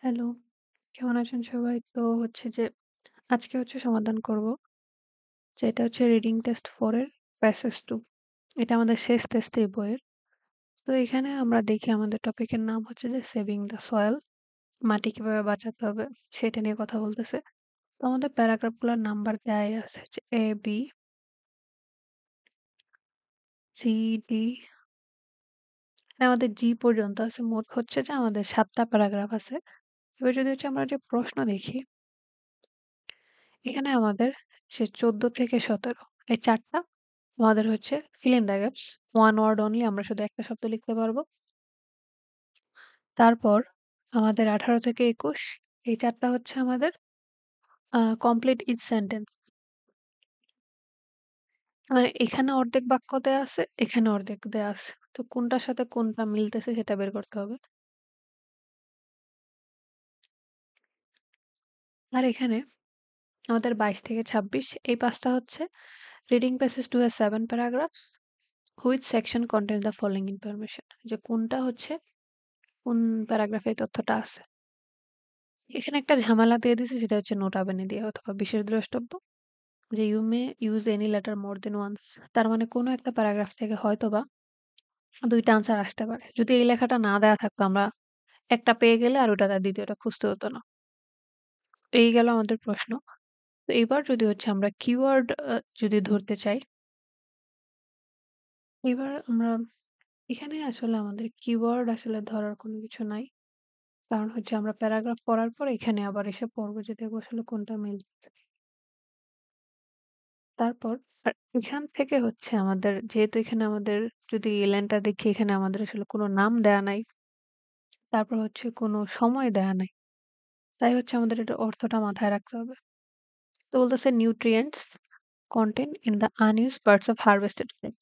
Hello, কেমন আছেন সবাই? তো হচ্ছে যে আজকে হচ্ছে সমাধান করব। যেটা হচ্ছে রিডিং টেস্ট 4 এর প্যাসেজ 2। এটা আমাদের শেষ টেস্ট এই বইয়ের। তো এখানে আমরা দেখি আমাদের টপিকের নাম হচ্ছে যে সেভিং দ্য সয়েল। মাটি কিভাবে বাঁচাতে হবে সেটা নিয়ে কথা বলতেছে। তো আমাদের প্যারাগ্রাফগুলোর নাম্বার দেয়াই আছে যে A, B, C, D আমাদের G পর্যন্ত আছে। মোট হচ্ছে যে আমাদের ৭ টা প্যারাগ্রাফ আছে। এবার যদি হচ্ছে আমরা যে প্রশ্ন দেখি এখানে আমাদের সে ১৪ থেকে ১৭ এই ৪ টা আমাদের হচ্ছে fill in the gaps, one word only আমরা শুধু একটা শব্দ লিখতে পারবো। তারপর আমাদের ১৮ থেকে ২১ এই ৪ টা হচ্ছে আমাদের complete each sentence মানে এখানে অর্ধেক বাক্য দেয়া আছে, এখানে অর্ধেক দেয়া আছে। তো কোনটার সাথে কোনটা মিলতেছে সেটা বের করতে হবে। আর এখানে আমাদের ২২ থেকে ২৬ এই ৫ টা হচ্ছে reading passage to a 7 paragraphs which section contains the following information যে কোনটা হচ্ছে কোন প্যারাগ্রাফে এই তথ্যটা আছে। এখানে একটা ঝামেলা দিয়ে দিছে সেটা হচ্ছে নোটা বেনি দিয়ে অথবা বিশেষ দ্রষ্টব্য। যে you may use any letter more than once তার মানে কোনো একটা প্যারাগ্রাফ থেকে হয়তোবা ২ টা আনসার আসতে পারে। যদি এই লেখাটা না দেয়া থাকতো আমরা একটা পেয়ে গেলে আর ওটা তার ২য় টা খুঁজতে হতো না। এই গেল আমাদের প্রশ্ন। তো এবার যদি হচ্ছে আমরা কিওয়ার্ড যদি ধরতে চাই, এবার আমরা এখানে আসলে আমাদের কিওয়ার্ড আসলে ধরার কোনো কিছু নাই। কারণ হচ্ছে আমরা প্যারাগ্রাফ পড়ার পর এখানে আবার এসে পড়ব যে দেখব আসলে কোনটা মিলছে। তারপর এখান থেকে হচ্ছে আমাদের যেহেতু এখানে আমাদের যদি এই লাইনটা দেখি এখানে আমাদের আসলে কোনো নাম দেয়া নাই। তারপর হচ্ছে কোনো সময় দেয়া নাই। তাই হচ্ছে আমাদের এটার অর্থটা মাথায় রাখতে হবে। তো বলতেছে nutrients content in the unused parts of harvested grain.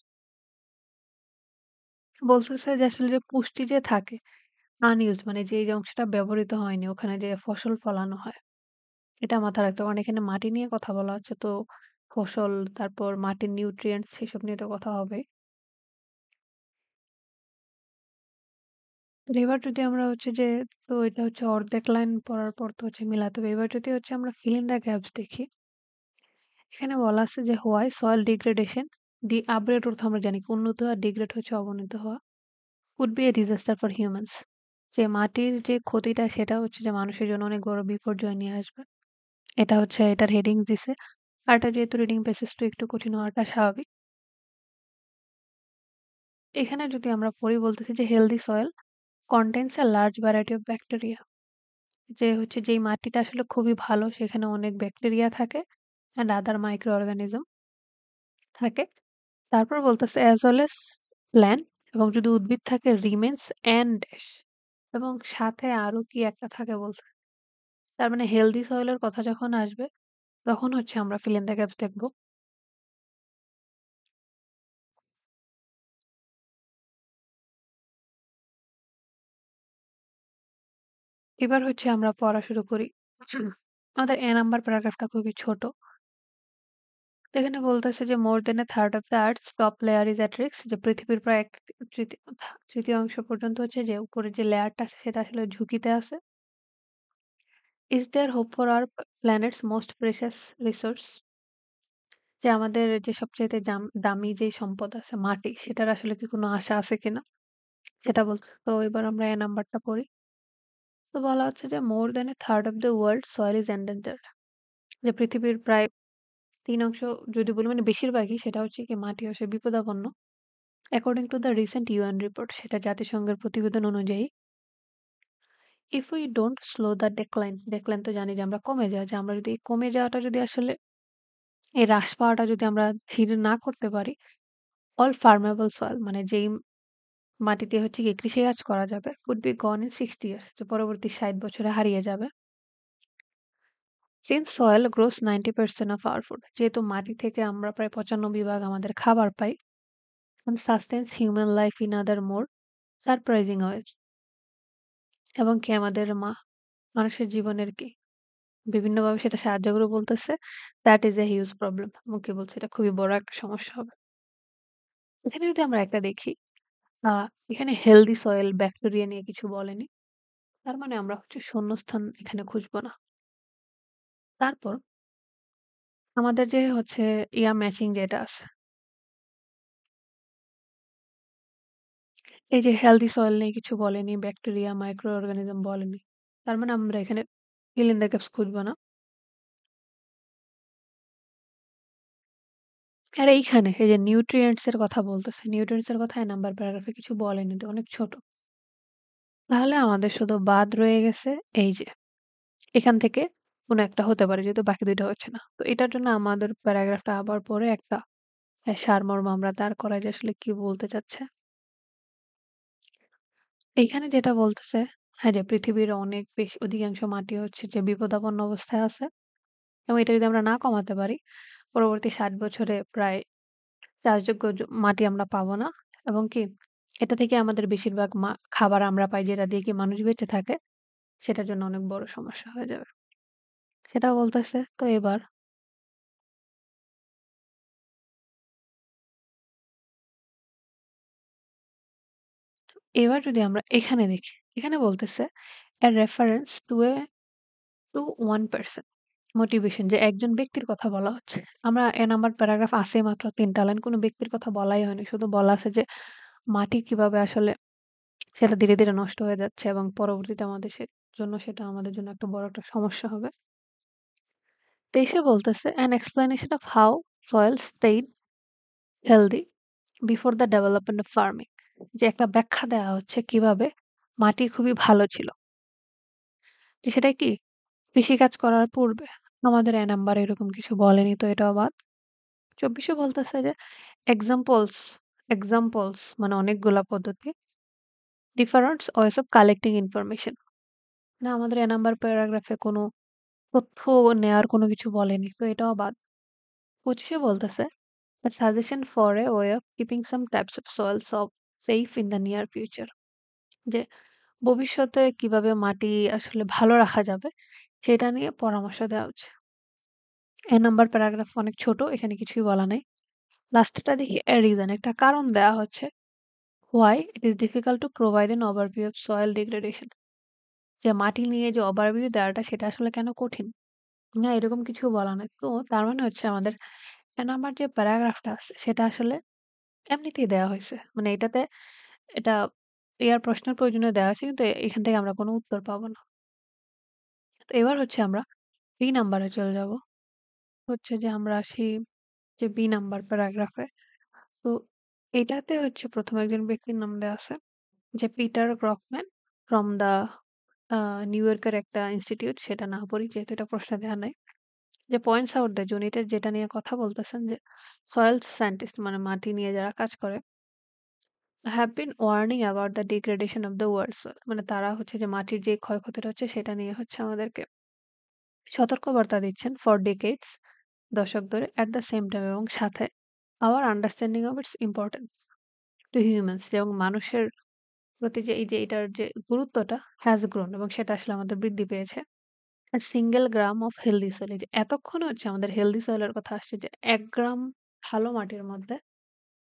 বলতেছে যে আসলে যে পুষ্টি যে থাকে আনইউজড মানে যে অংশটা ব্যবহৃত হয়নি ওখানে যে ফসল ফলানো হয়। এটা মাথায় রাখতে হবে। কারণ এখানে মাটি নিয়ে কথা বলা হচ্ছে তো ফসল তারপর মাটির নিউট্রিয়েন্টস সেসব নিয়ে তো কথা হবে। তো এবার যদি আমরা হচ্ছে যে তো এটা হচ্ছে অর্ধেক লাইন পড়ার পর তো হচ্ছে মিলাতে হবে। এবার যদি হচ্ছে আমরা fill in the gaps দেখি, এখানে বলা আছে যে হোয়াই সয়েল ডিগ্রেডেশন আপগ্রেড অর্থ আমরা জানি কি উন্নত আর ডিগ্রেড হচ্ছে অবনতি হওয়া could B a disaster for humans যে মাটির যে ক্ষতিটা সেটা হচ্ছে যে মানুষের জন্য অনেক বড় বিপর্যয় নিয়ে আসবে। এটা হচ্ছে এটার হেডিং দিছে। আর এটা যেহেতু রিডিং প্যাসেজ তো একটু কঠিন হওয়াটা স্বাভাবিক। এখানে যদি আমরা পড়ি বলতেছি যে healthy soil contains a large variety of bacteria যে হচ্ছে যেই মাটিটা আসলে খুবই ভালো সেখানে অনেক ব্যাকটেরিয়া থাকে অ্যান্ড আদার মাইক্রো অর্গানিজম থাকে। তারপর বলতেছে as well as প্ল্যান্ট এবং যদি উদ্ভিদ থাকে রিমেন্স অ্যান্ড ড্যাশ এবং সাথে আরো কি একটা থাকে বলতে তার মানে হেলদি সয়েলের কথা যখন আসবে তখন হচ্ছে আমরা fill in the gaps দেখব। এবার হচ্ছে আমরা পড়া শুরু করি। আমাদের এ নাম্বার প্যারাগ্রাফটা খুবই ছোট। তো এখানে বলতেছে যে more than a third of the earth's top layer is at risk যে পৃথিবীর প্রায় এক তৃতীয়াংশ পর্যন্ত হচ্ছে যে উপরের যে লেয়ারটা আছে সেটা আসলে ঝুঁকিতে আছে। Is there hope for our planet's most precious resource যে আমাদের যে সবচাইতে দামি যে সম্পদ আছে মাটি সেটার আসলে কি কোনো আশা আছে কিনা সেটা বলছে। তো এবার আমরা এ নাম্বারটা পড়ি। তো বলা হচ্ছে যে more than a third of the world soil is endangered যে পৃথিবীর প্রায় ৩ অংশ যদি বলি মানে বেশিরভাগই সেটা হচ্ছে কি মাটি হচ্ছে বিপদাপন্ন। According to the recent UN report সেটা জাতিসংঘের প্রতিবেদন অনুযায়ী if we don't slow the decline তো জানি যে আমরা কমে যাওয়া যে আমরা যদি এই কমে যাওয়াটা যদি আসলে এই হ্রাস পাওয়াটা যদি আমরা ধীর না করতে পারি অল ফার্মেবল সয়েল মানে যেই মাটিতে হচ্ছে গিয়ে কৃষিকাজ করা যাবে could be gone in 60 years যে পরবর্তী ৬০ বছরে হারিয়ে যাবে। Since soil grows 90% of our food যেহেতু মাটি থেকে আমরা প্রায় ৯৫% আমাদের খাবার পাই and sustains human life in other more surprising ways এবং কি আমাদের মানুষের জীবনের কি বিভিন্নভাবে সেটা সাহায্য করে বলতেছে that is a huge problem এবং কি বলছে এটা খুবই বড় একটা সমস্যা হবে। এখানে যদি আমরা একটা দেখি এখানে হেলদি সয়েল ব্যাকটেরিয়া নিয়ে কিছু বলেনি। তার মানে আমরা হচ্ছে শূন্যস্থান এখানে খুঁজবো না। তারপর আমাদের যে হচ্ছে ম্যাচিং যেটা আছে, এই যে হেলথি সয়েল নিয়ে কিছু বলেনি, ব্যাকটেরিয়া, মাইক্রো অর্গানিজম বলেনি। তার মানে আমরা এখানে fill in the gaps খুঁজবো না। আর এইখানে এই যে নিউট্রিয়েন্টস এর কথা বলতেছে। নিউট্রিয়েন্টস এর কথা ১ নাম্বার প্যারাগ্রাফে কিছু বলেনি তো অনেক ছোট। তাহলে আমাদের শুধু বাদ রয়ে গেছে এই যে এখান থেকে কোন একটা হতে পারে যেহেতু বাকি ২ টা হচ্ছে না। তো এটার জন্য আমাদের প্যারাগ্রাফটা আবার পড়ে একটা সারমর্ম আমরা দাঁড় করাই যে আসলে কি বলতে চাচ্ছে। এইখানে যেটা বলতেছে হ্যাঁ, যে পৃথিবীর অনেক বেশি অধিকাংশ মাটি হচ্ছে যে বিপদাপন্ন অবস্থায় আছে এবং এটা যদি আমরা না কমাতে পারি পরবর্তী ৬০ বছরে প্রায় চাষযোগ্য মাটি আমরা পাবো না এবং কি এটা থেকে আমাদের বেশিরভাগ খাবার আমরা পাই যেটা দিয়ে কি মানুষ বেঁচে থাকে সেটার জন্য অনেক বড় সমস্যা হয়ে যাবে। সেটা বলতেছে। তো এবার যদি আমরা এখানে দেখি, এখানে বলতেছে a reference to one person motivation যে একজন ব্যক্তির কথা বলা হচ্ছে। আমরা নাম্বার প্যারাগ্রাফ আছে মাত্র ৩ টা লাইন। কোন ব্যক্তির কথা বলাই হয়নি। শুধু বলা আছে যে মাটি কিভাবে আসলে সেটা ধীরে, ধীরে নষ্ট হয়ে যাচ্ছে এবং পরবর্তীতে আমাদের জন্য সেটা আমাদের জন্য একটা বড় একটা সমস্যা হবে। তো এসে বলতেছে an explanation of how soil stayed healthy before the development of farming যে একটা ব্যাখ্যা দেওয়া হচ্ছে কিভাবে মাটি খুবই ভালো ছিল। যে সেটা কি কৃষিকাজ করার পূর্বে। আমাদের নাম্বার এরকম কিছু বলেনি তো এটাও বাদ। ২৪ এ বলতেছে যে এক্সাম্পলস, এক্সাম্পলস মানে অনেকগুলা পদ্ধতি different ways of collecting information. না আমাদের নাম্বার প্যারাগ্রাফে কোনো তথ্য নেয়ার কোনো কিছু বলেনি। তো এটাও বাদ। ২৫ এ বলতেছে a suggestion for a way of keeping some types of soil safe in the near future যে ভবিষ্যতে কিভাবে মাটি আসলে ভালো রাখা যাবে সেটা নিয়ে পরামর্শ দেওয়া হচ্ছে। নাম্বার প্যারাগ্রাফ অনেক ছোট, এখানে কিছুই বলা নাই। লাস্টেরটা দেখি a reason একটা কারণ দেওয়া হচ্ছে why it is difficult to provide an overview of soil degradation যে মাটি নিয়ে যে ওভারভিউ দেওয়াটা সেটা আসলে কেন কঠিন। না এরকম কিছু বলা নাই। তো তার মানে হচ্ছে আমাদের নাম্বার যে প্যারাগ্রাফটা আছে সেটা আসলে এমনিতেই দেওয়া হইছে। মানে এটা প্রশ্নের প্রয়োজনীয় দেওয়া হয়েছে কিন্তু এখান থেকে আমরা কোনো উত্তর পাবো না। তো এবার হচ্ছে আমরা বি নাম্বারে চলে যাব। হচ্ছে যে আমরা আসি যে বি নাম্বার প্যারাগ্রাফে। তো এটাতে হচ্ছে ১ম একজন ব্যক্তির নাম দেওয়া আছে যে পিটার গ্রফম্যান ফ্রম দ্য নিউ ইয়র্কের একটা ইনস্টিটিউট সেটা না পড়ি যেহেতু এটা প্রশ্নে দেওয়া নাই। যে পয়েন্টস আউট দ্যাট উনি যেটা নিয়ে কথা বলতেছেন যে সয়েল সায়েন্টিস্ট মানে মাটি নিয়ে যারা কাজ করে have been warning about the degradation of the world soil মানে তারা হচ্ছে যে মাটির যে ক্ষয়ক্ষতিটা হচ্ছে সেটা নিয়ে হচ্ছে আমাদেরকে সতর্কবার্তা দিচ্ছেন ফর ডেকেডস দশক ধরে এট দ্য সেম টাইম এবং সাথে our understanding of its importance to humans এবং মানুষের প্রতি যে এই যে এটার যে গুরুত্বটা হ্যাজ গ্রোন এবং সেটা আসলে আমাদের বৃদ্ধি পেয়েছে single gram of healthy soil এই যে এতক্ষণে হচ্ছে আমাদের হেলদি সয়েলের কথা আসছে যে ১ গ্রাম ভালো মাটির মধ্যে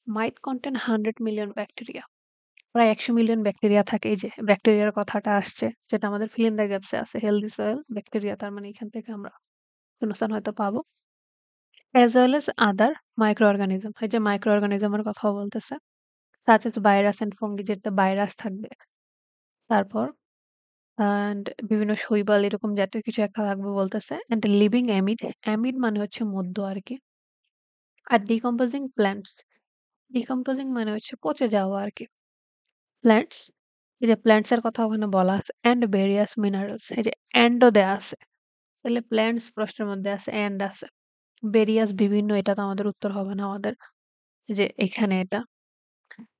মাইট কন্টেন 100 মিলিয়ন ব্যাকটেরিয়া প্রায় ১০০ মিলিয়ন ব্যাকটেরিয়া থাকে। এই যে ব্যাকটেরিয়ার কথাটা আসছে যেটা আমাদের fill in the gaps এ আছে হেলথি সয়েল ব্যাকটেরিয়া তার মানে এখান থেকে আমরা শূন্যস্থান হয়তো পাবো। as well as other micro organism এই যে মাইক্রো অর্গানিজমের কথাও বলতেছে such as virus and fungi যেটা ভাইরাস থাকবে। তারপর অ্যান্ড বিভিন্ন শৈবাল এরকম জাতীয় কিছু একটা থাকবে বলতেছে অ্যান্ড লিভিং অ্যামিড, অ্যামিড মানে হচ্ছে মদ্য আরকি। আর ডিকম্পোজিং প্ল্যান্টস, ডিকম্পোজিং মানে হচ্ছে পচে যাওয়া আরকি। প্ল্যান্টস এই যে প্ল্যান্টস এর কথা ওখানে বলা আছে অ্যান্ড ভেরিয়াস মিনারেলস এই যে অ্যান্ড ও দেয়া আছে। তাহলে প্ল্যান্টস প্রশ্নের মধ্যে আছে অ্যান্ড আছে। ভেরিয়াস বিভিন্ন এটা তো আমাদের উত্তর হবে না আমাদের যে এখানে এটা।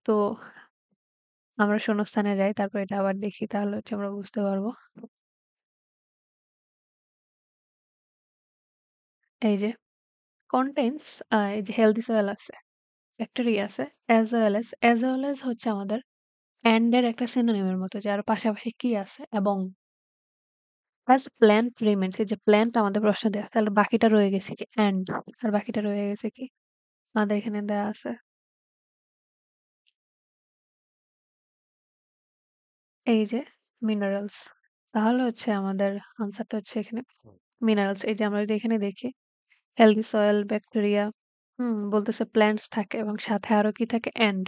তো আমরা শূন্যস্থানে যাই তারপর এটা আবার দেখি তাহলে হচ্ছে আমরা বুঝতে পারবো। এই যে কনটেইনস এই যে হেলথি সয়েল আছে, ব্যাকটেরিয়া আছে as well as হচ্ছে আমাদের অ্যান্ড এর একটা সিনোনিমের মতো যার পাশাপাশি কি আছে এবং as plant remains এই যে প্ল্যান্ট আমাদের প্রশ্নে দেয়া তাহলে বাকিটা রয়ে গেছে কি অ্যান্ড আর বাকিটা রয়ে গেছে কি আমাদের এখানে দেয়া আছে এই যে মিনারেলস। তাহলে হচ্ছে আমাদের আনসারটা হচ্ছে এখানে মিনারেলস। এই যে আমরা যদি এখানে দেখি হেলথি সয়েল, ব্যাকটেরিয়া বলতেছে প্ল্যান্টস থাকে এবং সাথে আরো কি থাকে? And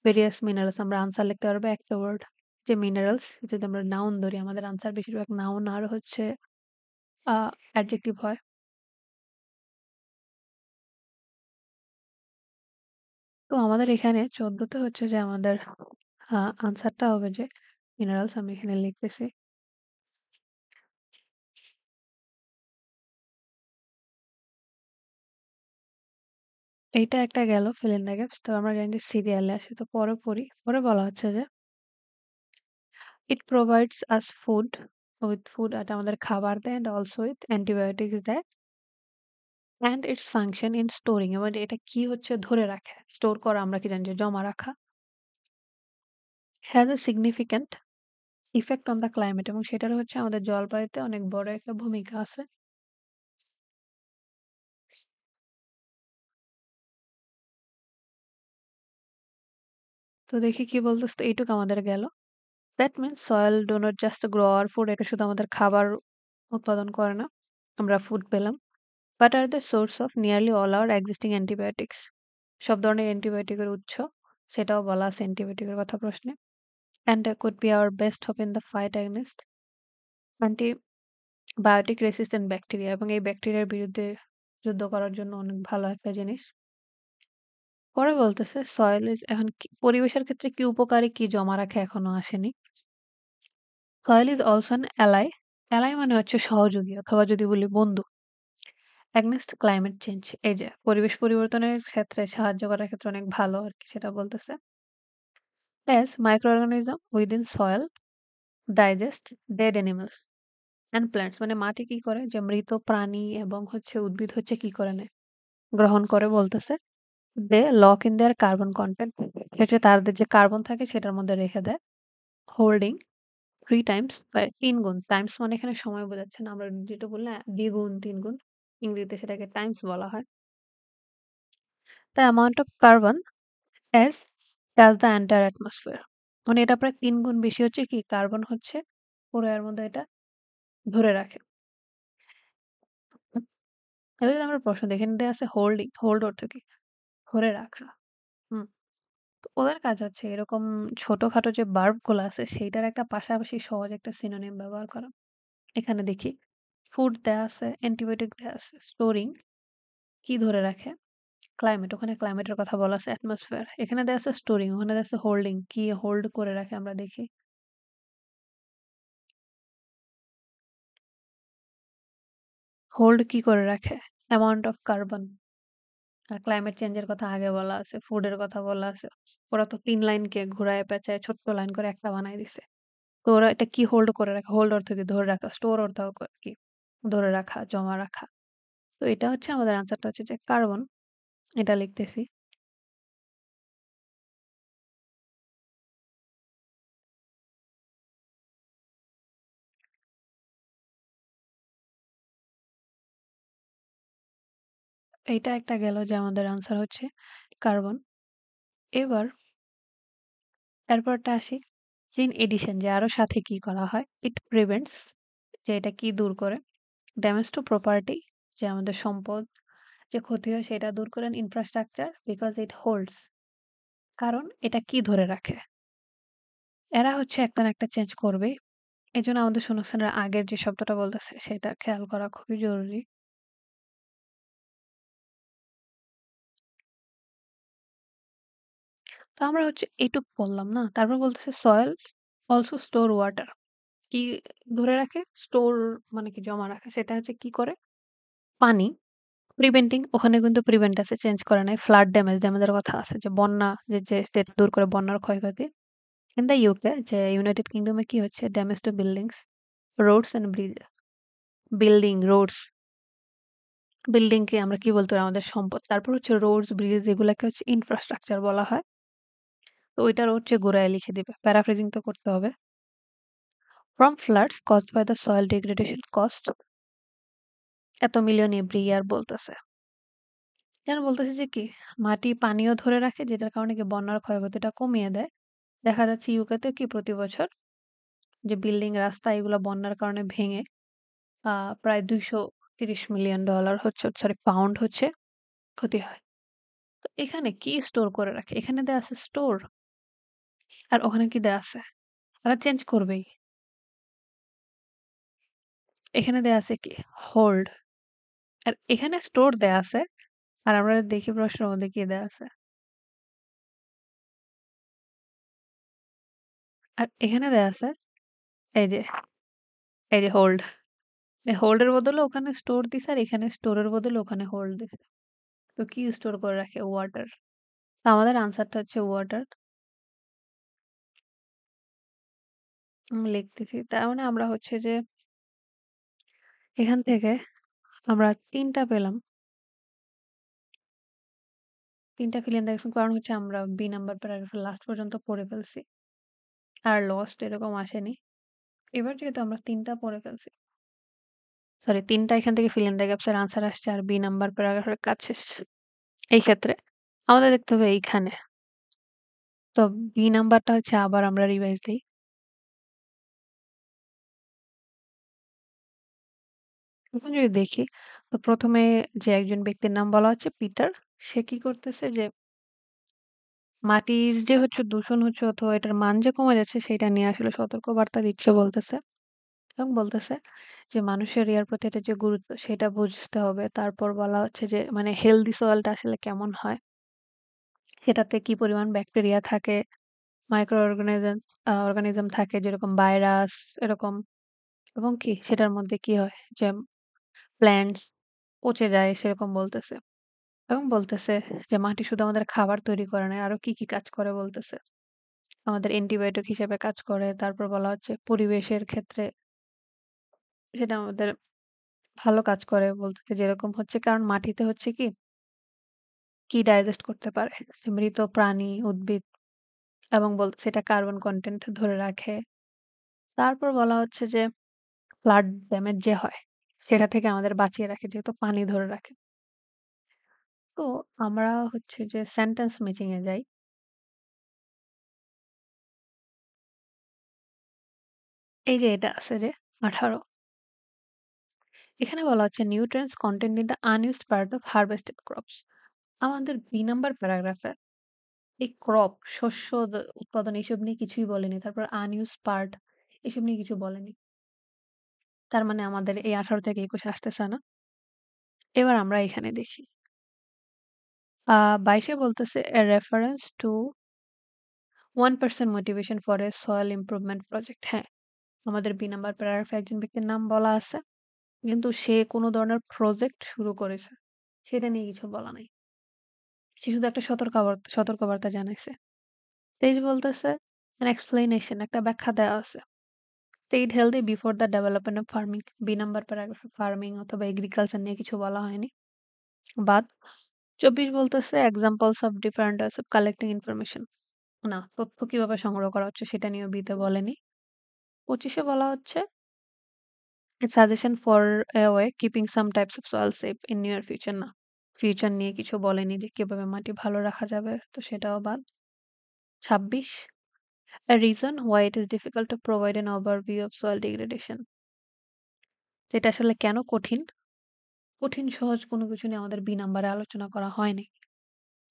various minerals. আমরা আনসার লিখতে পারবো একটা ওয়ার্ড যে মিনারেলস। যদি আমরা নাউন ধরি আমাদের আনসার বেশিরভাগ নাউন আর হচ্ছে অ্যাডজেক্টিভ হয়। তো আমাদের এখানে ১৪ তে হচ্ছে যে আমাদের আনসারটা হবে যে মিনারেলস। আমি এখানে লিখতেছি। এইটা একটা গেল fill in the gaps। তো আমরা জানি যে সিরিয়ালে আসে। তো পরে পড়ি। পরে বলা হচ্ছে যে it provides us food with food এটা আমাদের খাবার দেয় and also with antibiotics দেয় and its function in storing এবং এটা কি হচ্ছে ধরে রাখে। স্টোর করা আমরা কি জানি যে জমা রাখা। has a significant effect on the climate এবং সেটার হচ্ছে আমাদের জলবায়ুতে অনেক বড় একটা ভূমিকা আছে। তো দেখি কি বলতেছে। তো এইটুকু আমাদের গেল। That means soil do not just grow our food এটা শুধু আমাদের খাবার উৎপাদন করে না। আমরা ফুড পেলাম। But are the source of nearly all our existing antibiotics সব ধরনের অ্যান্টিবায়োটিকের উৎস সেটাও বলা আছে অ্যান্টিবায়োটিকের কথা প্রশ্নে and could be our best hope in the fight against antibiotic resistant bacteria এবং এই ব্যাকটেরিয়ার বিরুদ্ধে যুদ্ধ করার জন্য অনেক ভালো একটা জিনিস। পরে বলতেছে সয়েল ইজ এখন পরিবেশের ক্ষেত্রে কি উপকারী কি জমা রাখে এখনো আসেনি। Soil is also an ally. Ally মানে হচ্ছে সহযোগী অথবা যদি বলি বন্ধু এগনেস্ট ক্লাইমেট চেঞ্জ। এই যে পরিবেশ পরিবর্তনের ক্ষেত্রে সাহায্য করার ক্ষেত্রে অনেক ভালো আরকি সেটা বলতেছে। As microorganism within soil digest dead animals and plants মানে মাটি কি করে যে মৃত প্রাণী এবং হচ্ছে উদ্ভিদ হচ্ছে কি করে নেয় গ্রহণ করে বলতেছে। They lock in their carbon content সেটা তাদের যে কার্বন থাকে সেটার মধ্যে রেখে দেয়। হোল্ডিং 3 টাইমস বা ৩ গুণ টাইমস মানে এখানে সময় বোঝাচ্ছে না। আমরা যেটা বললাম দ্বিগুণ ৩ গুণ ইংরেজিতে সেটাকে টাইমস বলা হয়। The amount of carbon as does the entire atmosphere মানে এটা প্রায় ৩ গুণ বেশি হচ্ছে কি কার্বন হচ্ছে পুরো এর মধ্যে এটা ধরে রাখে। এবার যদি আমরা প্রশ্ন দেখি এখানে দেয়া আছে হোল্ডিং, হোল্ড অর্থ কি? ধরে রাখা। হুম। তো ওদের কাজ হচ্ছে এরকম ছোটখাটো যে ভার্ব গুলো আছে সেইটার একটা পাশাপাশি সহজ একটা সিনোনিম ব্যবহার করা। এখানে দেখি ফুড দেয়া আছে, অ্যান্টিবায়োটিক দেয়া আছে, স্টোরিং কি ধরে রাখে? ক্লাইমেট ওখানে ক্লাইমেটের কথা বলা আছে, অ্যাটমসফিয়ার এখানে দেয়া আছে স্টোরিং ওখানে দেয়া আছে হোল্ডিং কি হোল্ড করে রাখে আমরা দেখি। হোল্ড কি করে রাখে? Amount of carbon. Climate change এর কথা আগে বলা আছে, ফুডের কথা বলা আছে। ওরা তো ৩ লাইনকে ঘুরায় পেঁচায় ছোট্ট লাইন করে একটা বানায় দিছে। তো ওরা এটা কি হোল্ড করে রাখে? হোল্ড অর্থ কি ধরে রাখা, স্টোর অর্থ কি ধরে রাখা, জমা রাখা। তো এটা হচ্ছে আমাদের আনসারটা হচ্ছে যে কার্বন এটা লিখতেছি। এইটা একটা গেল যে আমাদের আনসার হচ্ছে কার্বন। এবার এরপরটা আসি জিন এডিশন যে আরো সাথে কি করা হয়? ইট প্রিভেন্টস যে এটা কি দূর করে? ড্যামেজ টু প্রপার্টি যে আমাদের সম্পদ যে ক্ষতি হয় সেটা দূর করেন ইনফ্রাস্ট্রাকচার বিকজ ইট হোল্ডস কারণ এটা কি ধরে রাখে এরা হচ্ছে একটা না একটা চেঞ্জ করবে এই জন্য আমাদের শূন্যস্থানের আগের যে শব্দটা বলতেছে সেটা খেয়াল করা খুবই জরুরি। তো আমরা হচ্ছে এইটুক বললাম না তারপর বলতেছে সয়েল অলসো স্টোর ওয়াটার কি ধরে রাখে স্টোর মানে কি জমা রাখে সেটা হচ্ছে কি করে পানি প্রিভেন্টিং ওখানে কিন্তু প্রিভেন্ট আছে চেঞ্জ করে নাই ফ্লাড ড্যামেজ ড্যামেজের কথা আছে যে বন্যা যে স্টেট দূর করে বন্যার ক্ষয়ক্ষতি ইন দ্য ইউকে যে ইউনাইটেড কিংডমে কি হচ্ছে damage to buildings roads and bridge building roads building কে আমরা কি বলতে পারি আমাদের সম্পদ তারপর হচ্ছে রোডস ব্রিজ এগুলাকে হচ্ছে ইনফ্রাস্ট্রাকচার বলা হয়। তো ওইটার হচ্ছে গোড়ায় লিখে দিবে প্যারাফ্রেজিং তো করতে হবে। From floods caused by the soil degradation cost এত মিলিয়ন এভরি ইয়ার বলতেছে যেন বলতেছে যে কি মাটি পানিও ধরে রাখে যেটার কারণে কি বন্যার ক্ষয়ক্ষতিটা কমিয়ে দেয়। দেখা যাচ্ছে ইউকেতে কি প্রতি বছর যে বিল্ডিং, রাস্তা এগুলো বন্যার কারণে ভেঙে আ প্রায় $230 মিলিয়ন হচ্ছে সরি পাউন্ড হচ্ছে ক্ষতি হয়। তো এখানে কি স্টোর করে রাখে? এখানে দেয়া আছে স্টোর আর ওখানে কি দেয়া আছে? তারা চেঞ্জ করবেই। এখানে দেয়া আছে কি? হোল্ড। আর এখানে স্টোর দেয়া আছে। আর আমরা দেখি প্রশ্নের মধ্যে কি দেয়া আছে। আর এখানে দেয়া আছে এই যে, এই যে হোল্ড। এই হোল্ড এর বদলে ওখানে স্টোর দিছে আর এখানে স্টোর এর বদলে ওখানে হোল্ড দিছে। তো কি স্টোর করে রাখে? ওয়াটার। তো আমাদের আনসারটা হচ্ছে ওয়াটার। লিখতেছি। তার মানে আমরা হচ্ছে যে এখান থেকে আমরা ৩ টা পেলাম। ৩ টা ফিল ইন দ্য কারণ হচ্ছে আমরা বি নাম্বার প্যারাগ্রাফের লাস্ট পর্যন্ত পড়ে ফেলছি। আর লস্ট এরকম আসেনি। এবার যেহেতু আমরা ৩ টা পড়ে ফেলছি। সরি ৩ টা এখান থেকে ফিল ইন দ্য গ্যাপস এর আনসার আসছে আর বি নাম্বার প্যারাগ্রাফের কাজ শেষ। এই ক্ষেত্রে আমাদের দেখতে হবে এইখানে। তো বি নাম্বারটা হচ্ছে আবার আমরা রিভাইজ দেই। এখন যদি দেখি তো ১ম এ যে একজন ব্যক্তির নাম বলা হচ্ছে পিটার। সে কি করতেছে যে মাটির যে হচ্ছে দূষণ হচ্ছে অথবা এটার মান যে কমে যাচ্ছে সেটা নিয়ে আসলে সতর্কবার্তা দিচ্ছে বলতেছে। এবং বলতেছে যে মানুষের ইয়ার প্রতি এটা যে গুরুত্ব সেটা বুঝতে হবে। তারপর বলা হচ্ছে যে মানে হেলথি সয়েলটা আসলে কেমন হয়? সেটাতে কি পরিমাণ ব্যাকটেরিয়া থাকে, মাইক্রো অর্গানিজম থাকে যেরকম ভাইরাস এরকম এবং কি সেটার মধ্যে কি হয় যে প্ল্যান্টস পচে যায় সেরকম বলতেছে। এবং বলতেছে যে মাটি শুধু আমাদের খাবার তৈরি করে না, আরো কি, কি কাজ করে বলতেছে। আমাদের অ্যান্টিবায়োটিক হিসেবে কাজ করে। তারপর বলা হচ্ছে পরিবেশের ক্ষেত্রে সেটা আমাদের ভালো কাজ করে বলতেছে যেরকম হচ্ছে কারণ মাটিতে হচ্ছে কি ডাইজেস্ট করতে পারে? যে মৃত প্রাণী, উদ্ভিদ এবং বলতেছে এটা কার্বন কনটেন্ট ধরে রাখে। তারপর বলা হচ্ছে যে ফ্লাড ড্যামেজ যে হয় সেটা থেকে আমাদের বাঁচিয়ে রাখে যেহেতু পানি ধরে রাখে। তো আমরা হচ্ছে যে সেন্টেন্স ম্যাচিং এ যাই। এই যে এটা আছে যে ১৮ এখানে বলা হচ্ছে nutrients content in the unused part of harvested crops. আমাদের ২ নাম্বার প্যারাগ্রাফে এই ক্রপ শস্য উৎপাদন এসব নিয়ে কিছুই বলেনি। তারপর আনইউজড পার্ট এসব নিয়ে কিছু বলেনি। তার মানে আমাদের এই ১৮ থেকে ২১ আসতেছে না। এবার আমরা এখানে দেখি। ২২ এ বলতেছে a reference to 1% motivation for a soil improvement project হ্যাঁ, আমাদের ২ নাম্বার প্যারাগ্রাফে একজন ব্যক্তির নাম বলা আছে। কিন্তু সে কোন ধরনের প্রজেক্ট শুরু করেছে। সেটা নিয়ে কিছু বলা নাই। সে শুধু একটা সতর্কবার্তা জানাইছে। ২৩ বলতেছে an explanation একটা ব্যাখ্যা দেওয়া আছে। Stayed healthy before the development of farming ২ number প্যারাগ্রাফে ফার্মিং অথবা এগ্রিকালচার নিয়ে কিছু বলা হয়নি। বাদ ২৪ বলতেছে examples of different ways of collecting information. না, তথ্য কিভাবে সংগ্রহ করা হচ্ছে সেটা নিয়েও বিতে বলেনি। ২৫ এ বলা হচ্ছে a suggestion for a way keeping some types of soil safe in near future না। ফিউচার নিয়ে কিছু বলেনি যে কিভাবে মাটি ভালো রাখা যাবে তো সেটাও বাদ। ২৬ a reason why it is difficult to provide an overview of soil degradation যেটা আসলে কেন কঠিন? কঠিন সহজ কোনো কিছু নিয়ে আমাদের বি নাম্বারে আলোচনা করা হয়নি।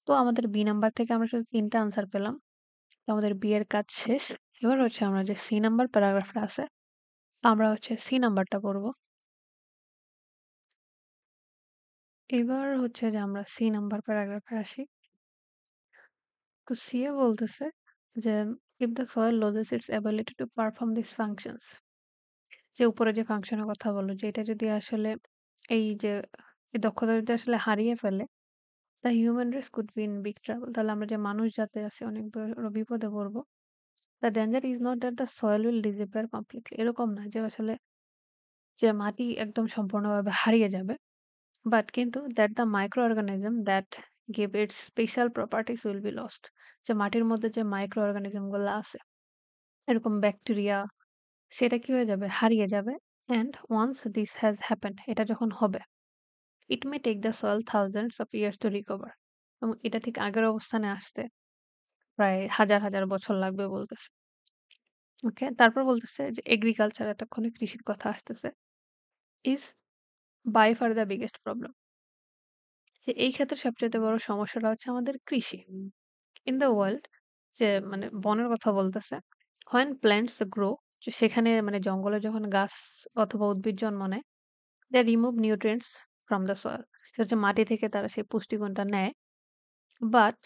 তো আমাদের বি নাম্বার থেকে আমরা শুধু ৩ টা আনসার পেলাম। তো আমাদের বি এর কাজ শেষ। এবার হচ্ছে আমরা যে সি নাম্বার প্যারাগ্রাফটা আছে, আমরা হচ্ছে সি নাম্বারটা পড়ব। এবার হচ্ছে যে আমরা সি নাম্বার প্যারাগ্রাফে আসি। তো সি এ বলতেছে যে if the soil loses its ability to perform these functions যে উপরে যে ফাংশনের কথা বলল যে এটা যদি আসলে এই যে এই দক্ষতা যদি আসলে হারিয়ে ফেলে the human race could be in big trouble তাহলে আমরা যে মানুষ জাতি আছে অনেক বড় বিপদে পড়বো। The danger is not that the soil will disappear completely এরকম না যে আসলে যে মাটি একদম সম্পূর্ণভাবে হারিয়ে যাবে। বাট কিন্তু that the microorganism that give its special properties will be lost যে মাটির মধ্যে যে মাইক্রো অর্গানিজম গুলো আছে এরকম ব্যাকটেরিয়া সেটা কি হয়ে যাবে হারিয়ে যাবে and once this has happened এটা যখন হবে it may take the soil thousands of years to recover এবং এটা ঠিক আগের অবস্থানে আসতে প্রায় হাজার হাজার বছর লাগবে বলতেছে ওকে? তারপর বলতেছে যে এগ্রিকালচার এতক্ষণে কৃষির কথা আসতেছে। Is by far the biggest problem. যে এই ক্ষেত্রে সবচাইতে বড় সমস্যাটা হচ্ছে আমাদের কৃষি। ইন দ্য ওয়ার্ল্ড যে মানে বনের কথা বলতেছে। When plants grow যে সেখানে মানে জঙ্গলে যখন গাছ অথবা উদ্ভিদ জন্ম নেয়, they remove nutrients from the soil. সেটা হচ্ছে মাটি থেকে তারা সেই পুষ্টিগুণটা নেয়। বাট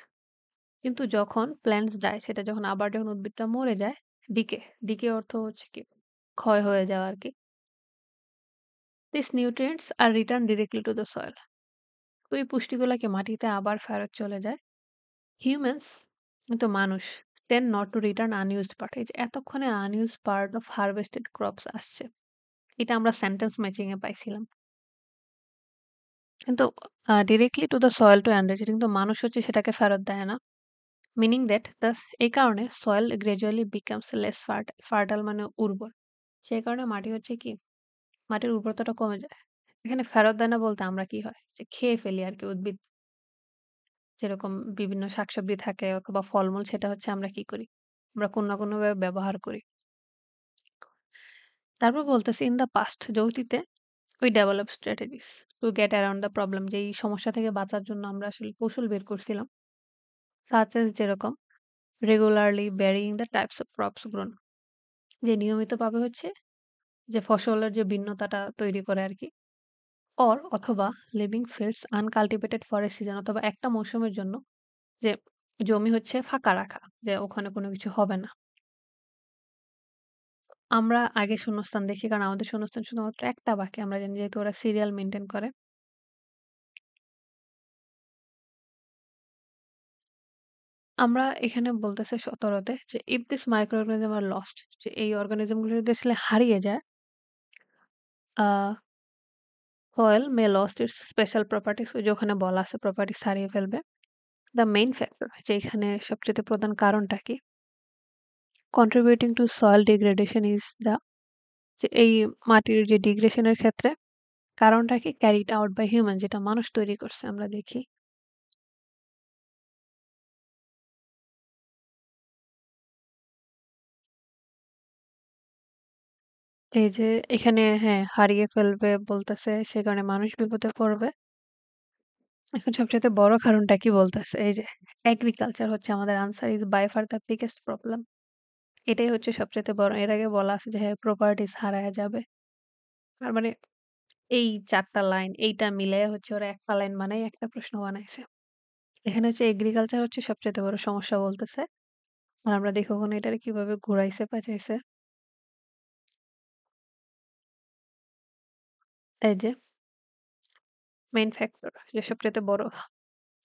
কিন্তু যখন প্ল্যান্টস ডাই সেটা যখন আবার যখন উদ্ভিদটা মরে যায়, ডিকে, ডিকে অর্থ হচ্ছে কি ক্ষয় হয়ে যাওয়া আরকি। These nutrients are returned directly to the soil. তো এই পুষ্টিগুলাকে মাটিতে আবার ফেরত চলে যায়। হিউম্যানস কিন্তু মানুষ tend not to return unused part এই যে এতক্ষণে unused part of harvested crops আসছে। এটা আমরা সেন্টেন্স ম্যাচিং এ পাইছিলাম। কিন্তু directly to the soil to enrich এটা কিন্তু মানুষ হচ্ছে সেটাকে ফেরত দেয় না। মিনিং দ্যাট এই কারণে soil gradually becomes less fertile মানে উর্বর। সেই কারণে মাটি হচ্ছে কি মাটির উর্বরতাটা কমে যায়। এখানে ফেরত দেয় না বলতে আমরা কি হয় যে খেয়ে ফেলি আরকি উদ্ভিদ যেরকম বিভিন্ন শাকসবজি থাকে অথবা ফলমূল সেটা হচ্ছে আমরা কি করি? আমরা কোনো না কোনোভাবে ব্যবহার করি। তারপর বলতেছি ইন দ্য পাস্ট যে অতীতে we develop strategies to get around the problem যে এই সমস্যা থেকে বাঁচার জন্য আমরা আসলে কৌশল বের করছিলাম। such as যেরকম regularly varying the types of crops grown যে নিয়মিতভাবে হচ্ছে যে ফসলের যে ভিন্নতাটা তৈরি করে আরকি। অথবা living fields uncultivated for a season অথবা একটা মৌসুমের জন্য যে জমি হচ্ছে ফাঁকা রাখা। যে ওখানে কোনো কিছু হবে না। আমরা আগে শূন্যস্থান দেখি কারণ আমাদের শূন্যস্থান শুধুমাত্র একটা বাক্যে আমরা জানি যেহেতু ওরা সিরিয়াল মেইনটেইন করে। আমরা এখানে বলতেছে ১৭ তে যে if this microorganism are lost যে এই অর্গানিজম গুলো যদি আসলে হারিয়ে যায় আ soil may lost its special properties ওই যে ওখানে বলা আছে প্রপার্টিস হারিয়ে ফেলবে। The main factor যে এখানে সবচাইতে প্রধান কারণটা কি? Contributing to soil degradation is the যে এই মাটির যে ডিগ্রেশন এর ক্ষেত্রে কারণটা কি? carried out by human যেটা মানুষ তৈরি করছে আমরা দেখি। এই যে এখানে হ্যাঁ, হারিয়ে ফেলবে বলতেছে সে কারণে মানুষ বিপদে পড়বে। এখন সবচাইতে বড় কারণটা কি বলতেছে? এই যে এগ্রিকালচার হচ্ছে আমাদের answer is by far the biggest problem. এটাই হচ্ছে সবচাইতে বড়। এর আগে বলা আছে যে হ্যাঁ, প্রপার্টিস হারায়া যাবে। তার মানে এই ৪ টা লাইন এইটা মিলাইয়া হচ্ছে ওরা একটা লাইন বানাই একটা প্রশ্ন বানাইছে। এখানে হচ্ছে এগ্রিকালচার হচ্ছে সবচাইতে বড় সমস্যা বলতেছে। আর আমরা দেখি ওখানে এটারে কিভাবে ঘুরাইছে পেঁচাইছে। এই যে মেইন ফ্যাক্টর যে সবচাইতে বড়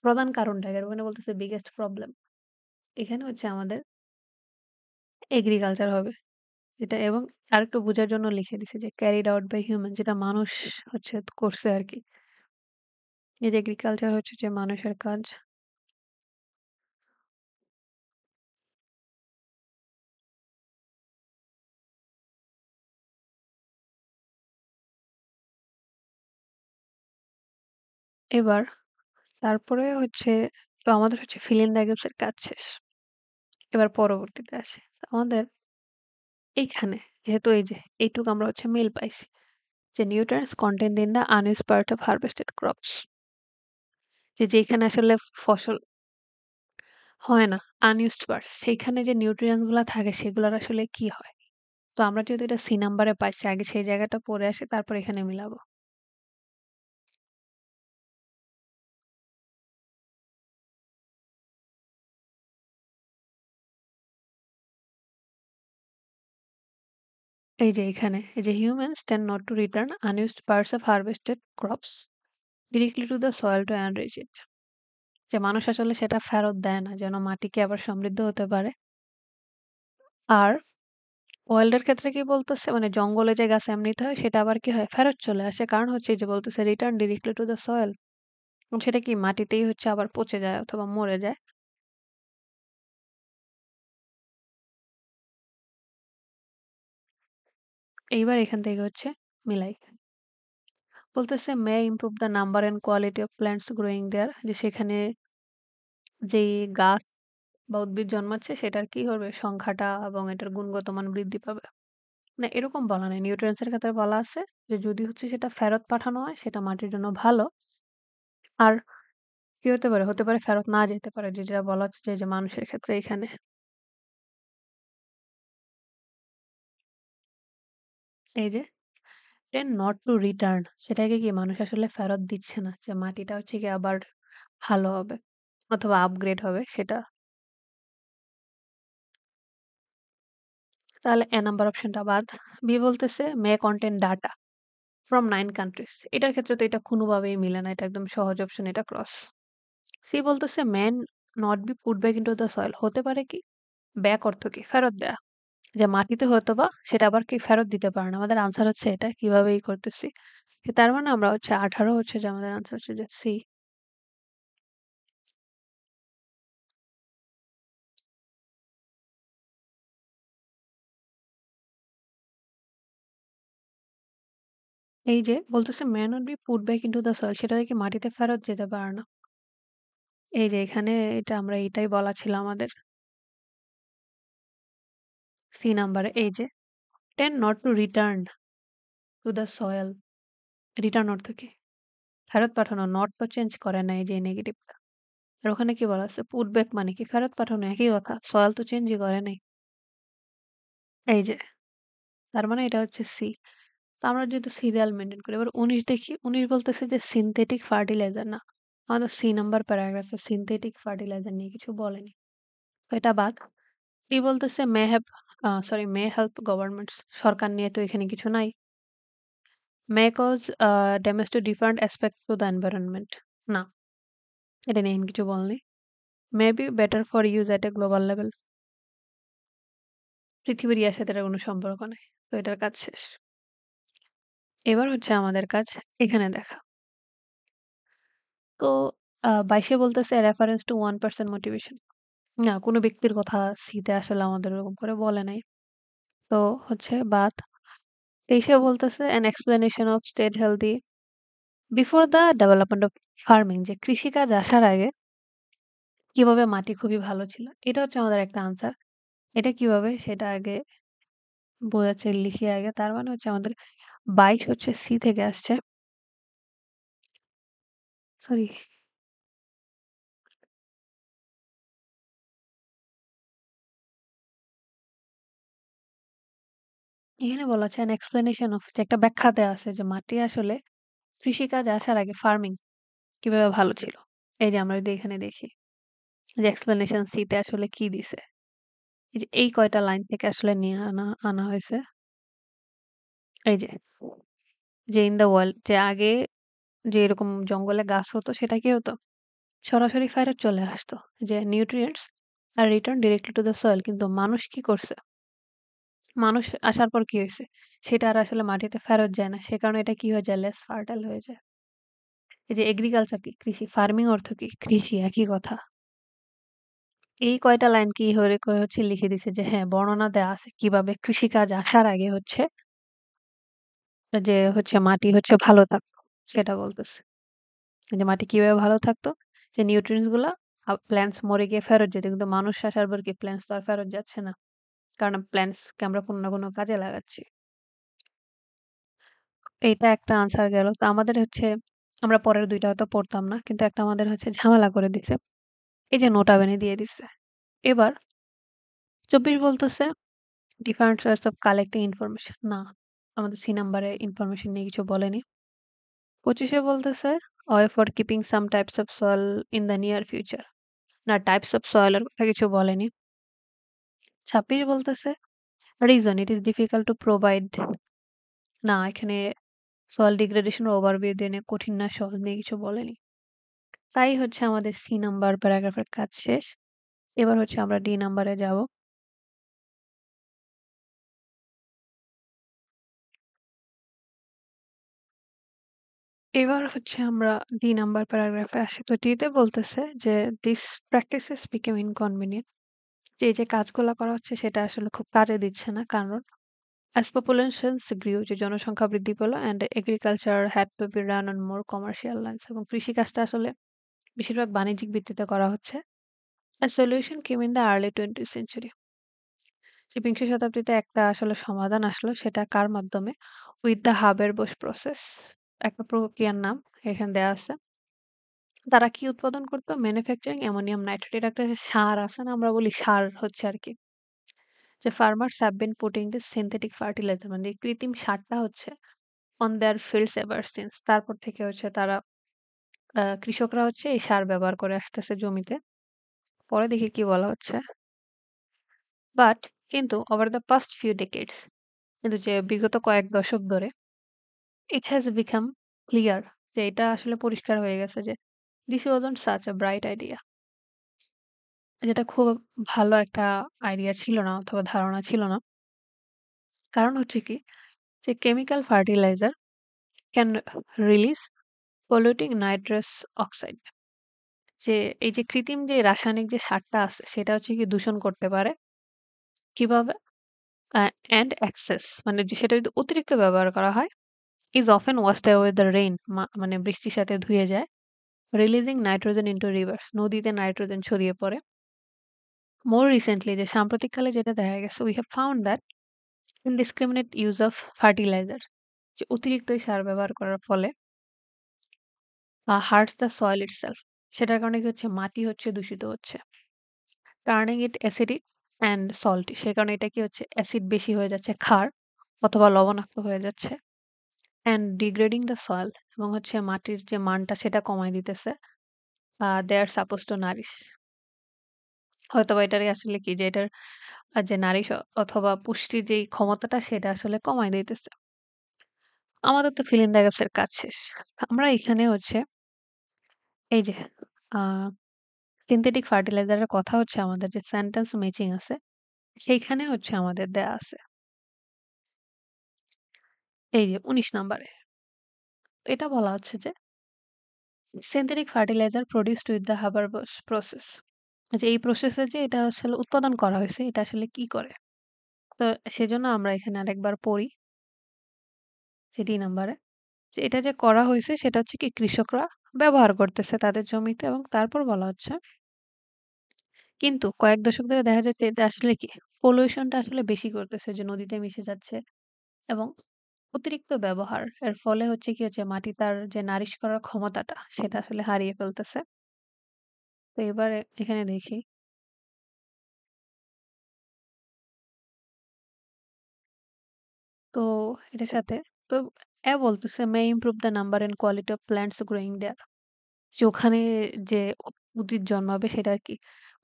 প্রধান কারণটা এর ওখানে বলতেছে বিগেস্ট প্রবলেম। এখানে হচ্ছে আমাদের এগ্রিকালচার হবে। এটা এবং আরেকটু বোঝার জন্য লিখে দিছে যে ক্যারিড আউট বাই হিউম্যান যেটা মানুষ হচ্ছে করছে আরকি। এই যে এগ্রিকালচার হচ্ছে যে মানুষের কাজ। এবার তারপরে হচ্ছে তো আমাদের হচ্ছে fill in the gaps এর কাজ শেষ। এবার পরবর্তীতে আসি। আমাদের এইখানে যেহেতু এই যে এইটুকু আমরা হচ্ছে মিল পাইছি যে nutrients contained in the unused part of harvested crops যে যেখানে আসলে ফসল হয় না unused parts সেইখানে যে নিউট্রিয়েন্টস গুলা থাকে সেগুলার আসলে কি হয়? তো আমরা যেহেতু এটা সি নাম্বারে পাইছি আগে সেই জায়গাটা পড়ে আসি তারপর এখানে মিলাবো। এই যে এখানে এই যে humans tend not to return unused parts of harvested crops directly to the soil to enrich it যে মানুষ আসলে সেটা ফেরত দেয় না যেন মাটিকে আবার সমৃদ্ধ হতে পারে। আর ওয়াইল্ড এর ক্ষেত্রে কি বলতেছে মানে জঙ্গলে যে গাছ এমনিতে হয় সেটা আবার কি হয় ফেরত চলে আসে কারণ হচ্ছে এই যে বলতেছে return directly to the soil এবং সেটা কি মাটিতেই হচ্ছে আবার পচে যায় অথবা মরে যায়। এইবার এখান থেকে হচ্ছে মিলাই বলতেছে may improve the number and quality of plants growing there যে সেখানে যেই গাছ বা উদ্ভিদ জন্মাচ্ছে সেটার কি হবে? সংখ্যাটা এবং এটার গুণগত মান বৃদ্ধি পাবে। না এরকম বলা নাই। নিউট্রিয়েন্টস এর ক্ষেত্রে বলা আছে যে যদি হচ্ছে সেটা ফেরত পাঠানো হয় সেটা মাটির জন্য ভালো। আর কি হতে পারে? হতে পারে ফেরত না যেতে পারে। যেটা বলা হচ্ছে যে মানুষের ক্ষেত্রে এখানে। এই যে tend not to return সেটাকে কি মানুষ আসলে ফেরত দিচ্ছে না। যে মাটিটা হচ্ছে গিয়ে আবার ভালো হবে অথবা আপগ্রেড হবে সেটা। তাহলে এ নাম্বার অপশনটা বাদ। বি বলতেছে মে কনটেইন ডাটা ফ্রম 9 কান্ট্রিজ। এটার ক্ষেত্রে তো এটা কোনোভাবেই মিলে না। এটা একদম সহজ অপশন এটা ক্রস। সি বলতেছে man not be put back into the soil. হতে পারে কি? ব্যাক অর্থ কি? ফেরত দেয়া। যে মাটিতে হয়তোবা সেটা আবার কি ফেরত দিতে পারে না। আমাদের আনসার হচ্ছে এটা। কিভাবে করতেছি। তার মানে আমরা হচ্ছে 18 হচ্ছে যে আমাদের আনসার হচ্ছে যে সি। এই যে বলতেছে may not be put back into the soil সেটা কি মাটিতে ফেরত যেতে পারে না। এই যে এখানে এটা আমরা এটাই বলা ছিল আমাদের সি নাম্বারে এই যে ten not to return to the soil. Return অর্থ কি? ফেরত পাঠানো। নট তো চেঞ্জ করে না এই যে নেগেটিভটা। আর ওখানে কি বলা আছে? পুট ব্যাক মানে কি? ফেরত পাঠানো একই কথা। সয়েল তো চেঞ্জই করে নাই। এই যে তার মানে এটা হচ্ছে সি। তো আমরা যেহেতু সিরিয়াল মেইনটেইন করি। এবার ১৯ দেখি। ১৯ বলতেছে যে সিনথেটিক ফার্টিলাইজার না। আমাদের সি নাম্বার প্যারাগ্রাফে সিনথেটিক ফার্টিলাইজার নিয়ে কিছু বলেনি। তো এটা বাদ। ডি বলতেছে মে হেল্প গভর্নমেন্টস। সরকার নিয়ে তো এখানে কিছু নাই। May cause damage to different aspect to the environment. না, এটা নিয়ে কিছু বলেনি। May be better for use at a global level. পৃথিবীর ইয়ার সাথে এটার কোনো সম্পর্ক নেই। তো এটার কাজ শেষ। এবার হচ্ছে আমাদের কাজ এখানে দেখা। তো ২২ এ বলতেছে রেফারেন্স টু 1% মোটিভেশন। না, কোনো ব্যক্তির কথা সিতে আসলে আমাদের ওরকম করে বলে নাই। তো হচ্ছে বাদ। ২৩ এ বলতেছে an explanation of state healthy before the development of farming. যে কৃষিকাজ আসার আগে কিভাবে মাটি খুবই ভালো ছিল। এটা হচ্ছে আমাদের একটা আনসার। এটা কিভাবে সেটা আগে বোঝাচ্ছে লিখি আগে। তার মানে হচ্ছে আমাদের ২২ হচ্ছে সি থেকে আসছে। সরি, এখানে বলা আছে অ্যান এক্সপ্লেনেশন অফ যে একটা ব্যাখ্যা দেয়া আছে যে মাটি আসলে কৃষিকাজ আসার আগে ফার্মিং কিভাবে ভালো ছিল। এই যে আমরা যদি এখানে দেখি যে এক্সপ্লেনেশন সি তে আসলে কি দিছে। এই যে এই কয়টা লাইন থেকে আসলে নিয়ে আনা হয়েছে। এই যে ইন দ্য ওয়ার্ল্ড যে আগে যে এরকম জঙ্গলে গাছ হতো সেটা কি হতো? সরাসরি ফেরত চলে আসতো। যে nutrients are return directly to the soil. কিন্তু মানুষ কি করছে? মানুষ আসার পর কি হইছে? সেটা আর আসলে মাটিতে ফেরত যায় না। সে কারণে এটা কি হয়ে যায়? লেস ফার্টাইল হয়ে যায়। এই যে এগ্রিকালচার কি? কৃষি। ফার্মিং অর্থ কি? কৃষি একই কথা। এই কয়টা লাইন কি করে হচ্ছে লিখে দিছে যে হ্যাঁ, বর্ণনা দেয়া আছে কিভাবে কৃষিকাজ আসার আগে হচ্ছে যে হচ্ছে মাটি হচ্ছে ভালো থাকতো। সেটা বলতেছে। যে মাটি কিভাবে ভালো থাকতো? যে নিউট্রিয়েন্টস গুলা প্ল্যান্টস মরে গিয়ে ফেরত যেত। কিন্তু মানুষ আসার পর কি প্ল্যান্টস তো আর ফেরত যাচ্ছে না। কারণ প্ল্যান্টস কে আমরা কোনো না কোনো কাজে লাগাচ্ছি। এইটা একটা আনসার গেল। তো আমাদের হচ্ছে আমরা পরের ২ টা হয়তো পড়তাম না। কিন্তু একটা আমাদের হচ্ছে ঝামেলা করে দিছে। এই যে নোটা বেনি দিয়ে দিছে। এবার ২৪ বলতেছে different source of collecting information. না, আমাদের সি নাম্বারে ইনফরমেশন নিয়ে কিছু বলেনি। ২৫ এ বলতেছে way for keeping some types of soil in the near future. না, টাইপস অফ সয়েল এর কথা কিছু বলেনি। ২৬ বলতেছে reason it is difficult to provide. না, এখানে সয়েল ডিগ্রেডেশন ওভারভিউ দিয়ে কঠিন না সহজ নিয়ে কিছু বলেনি। তাই হচ্ছে আমাদের সি নাম্বার প্যারাগ্রাফের কাজ শেষ। এবার হচ্ছে আমরা ডি নাম্বারে যাব। এবার হচ্ছে আমরা ডি নাম্বার প্যারাগ্রাফে আসি। তো ডি তে বলতেছে যে দিস প্র্যাকটিসেস বিকেম ইনকনভিনিয়েন্ট। যে এই যে কাজগুলা করা হচ্ছে সেটা আসলে খুব কাজে দিচ্ছে না। কারণ as populations grew যে জনসংখ্যা বৃদ্ধি পেল and agriculture had to be run on more commercial lines এবং কৃষিকাজটা আসলে বেশিরভাগ বাণিজ্যিক ভিত্তিতে করা হচ্ছে। A solution came in the early 20th century. যে বিংশ শতাব্দীতে একটা আসলে সমাধান আসলো সেটা কার মাধ্যমে? উইথ দ্য হাবেরবোশ প্রসেস একটা প্রক্রিয়ার নাম এখানে দেয়া আছে। তারা কি উৎপাদন করতো? Manufacturing ammonium nitrate. এটা একটা যে সার আছে না? আমরা বলি সার হচ্ছে আরকি। যে farmers have been putting this synthetic fertiliser মানে এই কৃত্রিম সারটা হচ্ছে on their fields ever since. তারপর থেকে হচ্ছে তারা কৃষকরা হচ্ছে এই সার ব্যবহার করে আসতেছে জমিতে। পরে দেখি কি বলা হচ্ছে। বাট কিন্তু over the past few decades কিন্তু যে বিগত কয়েক দশক ধরে ইট হ্যাজ বিকাম ক্লিয়ার যে এটা আসলে পরিষ্কার হয়ে গেছে যে this wasn't such a bright idea. যেটা খুব ভালো একটা আইডিয়া ছিল না অথবা ধারণা ছিল না। কারণ হচ্ছে কি যে chemical fertiliser can release polluting nitrous oxide. যে এই যে কৃত্রিম যে রাসায়নিক যে সারটা আছে সেটা হচ্ছে কি দূষণ করতে পারে। কিভাবে? অ্যান্ড এক্সেস মানে যে সেটা যদি অতিরিক্ত ব্যবহার করা হয় is often washed away the rain মানে বৃষ্টির সাথে ধুয়ে যায়। রিলিজিং নাইট্রোজেন ইনটু রিভার্স নদীতে নাইট্রোজেন ছড়িয়ে পড়ে। মোর রিসেন্টলি যে সাম্প্রতিককালে যেটা দেখা গেছে we have found that indiscriminate use of fertiliser যে অতিরিক্ত এই সার ব্যবহার করার ফলে হার্টস দ্য সয়েল ইটসেলফ সেটার কারণে কি হচ্ছে মাটি হচ্ছে দূষিত হচ্ছে। Turning it acidic and salty সে কারণে এটা কি হচ্ছে অ্যাসিড বেশি হয়ে যাচ্ছে ক্ষার অথবা লবণাক্ত হয়ে যাচ্ছে। অ্যান্ড ডিগ্রেডিং দ্য সয়েল এবং হচ্ছে মাটির যে মানটা সেটা কমায় দিতেছে। দে আর সাপোজ টু নারিশ হয়তোবা এটারই আসলে কি যে এটার যে নারিশ অথবা পুষ্টির যেই ক্ষমতাটা সেটা আসলে কমায় দিতেছে। আমাদের তো fill in the gaps এর কাজ শেষ। আমরা এখানে হচ্ছে এই যে আ সিনথেটিক ফার্টিলাইজার এর কথা হচ্ছে আমাদের যে সেন্টেন্স ম্যাচিং আছে সেইখানে হচ্ছে আমাদের দেয়া আছে। এই যে ১৯ নাম্বারে। এটা বলা হচ্ছে যে synthetic fertilizer produced with the Haber Bosch process. যে এই প্রসেসে যে এটা আসলে উৎপাদন করা হইছে এটা আসলে কি করে? তো সেজন্য আমরা এখানে আরেকবার পড়ি যে ডি নাম্বারে। যে এটা যে করা হইছে সেটা হচ্ছে কি কৃষকরা ব্যবহার করতেছে তাদের জমিতে এবং তারপর বলা হচ্ছে কিন্তু কয়েক দশক ধরে দেখা যাচ্ছে এটা আসলে কি পলিউশনটা আসলে বেশি করতেছে যে নদীতে মিশে যাচ্ছে এবং অতিরিক্ত ব্যবহার এর ফলে হচ্ছে কি হচ্ছে মাটি তার যে নারিশ করার ক্ষমতাটা সেটা আসলে হারিয়ে ফেলতেছে। তো এবারে এখানে দেখি তো এটার সাথে তো বলতেছে may improve the number and quality of plants growing there যে ওখানে যে উদ্ভিদ জন্মাবে সেটার কি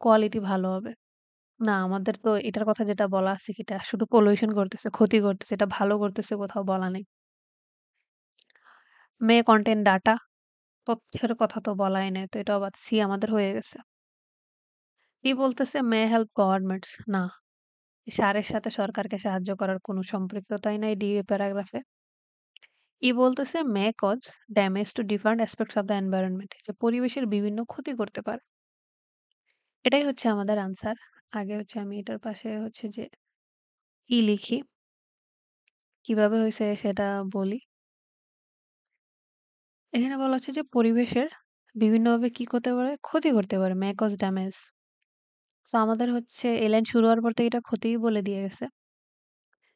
কোয়ালিটি ভালো হবে। না আমাদের তো এটার কথা যেটা বলা আছে সেটা শুধু পলিউশন করতেছে, ক্ষতি করতেছে, এটা ভালো করতেছে কোথাও বলা নেই। মে কনটেন্ট ডাটা তথ্যের কথা তো বলাই নাই। তো এটাও বাদ সি আমাদের হয়ে গেছে। ই বলতেছে মে হেল্প গভর্নমেন্টস না, সারের সাথে সরকারকে সাহায্য করার কোনো সম্পৃক্ততাই নাই ডি প্যারাগ্রাফে। ই বলতেছে may cause damage to different aspects of the environment যে পরিবেশের বিভিন্ন ক্ষতি করতে পারে। এটাই হচ্ছে আমাদের আনসার। আগে হচ্ছে আমি এটার পাশে হচ্ছে যে ই লিখি, কিভাবে হইছে সেটা বলি। এখানে বলা হচ্ছে যে পরিবেশের বিভিন্নভাবে কি করতে পারে? ক্ষতি করতে পারে। May cause damage. তো আমাদের হচ্ছে এই লাইন শুরু হওয়ার পর থেকে এটা ক্ষতিই বলে দিয়ে গেছে।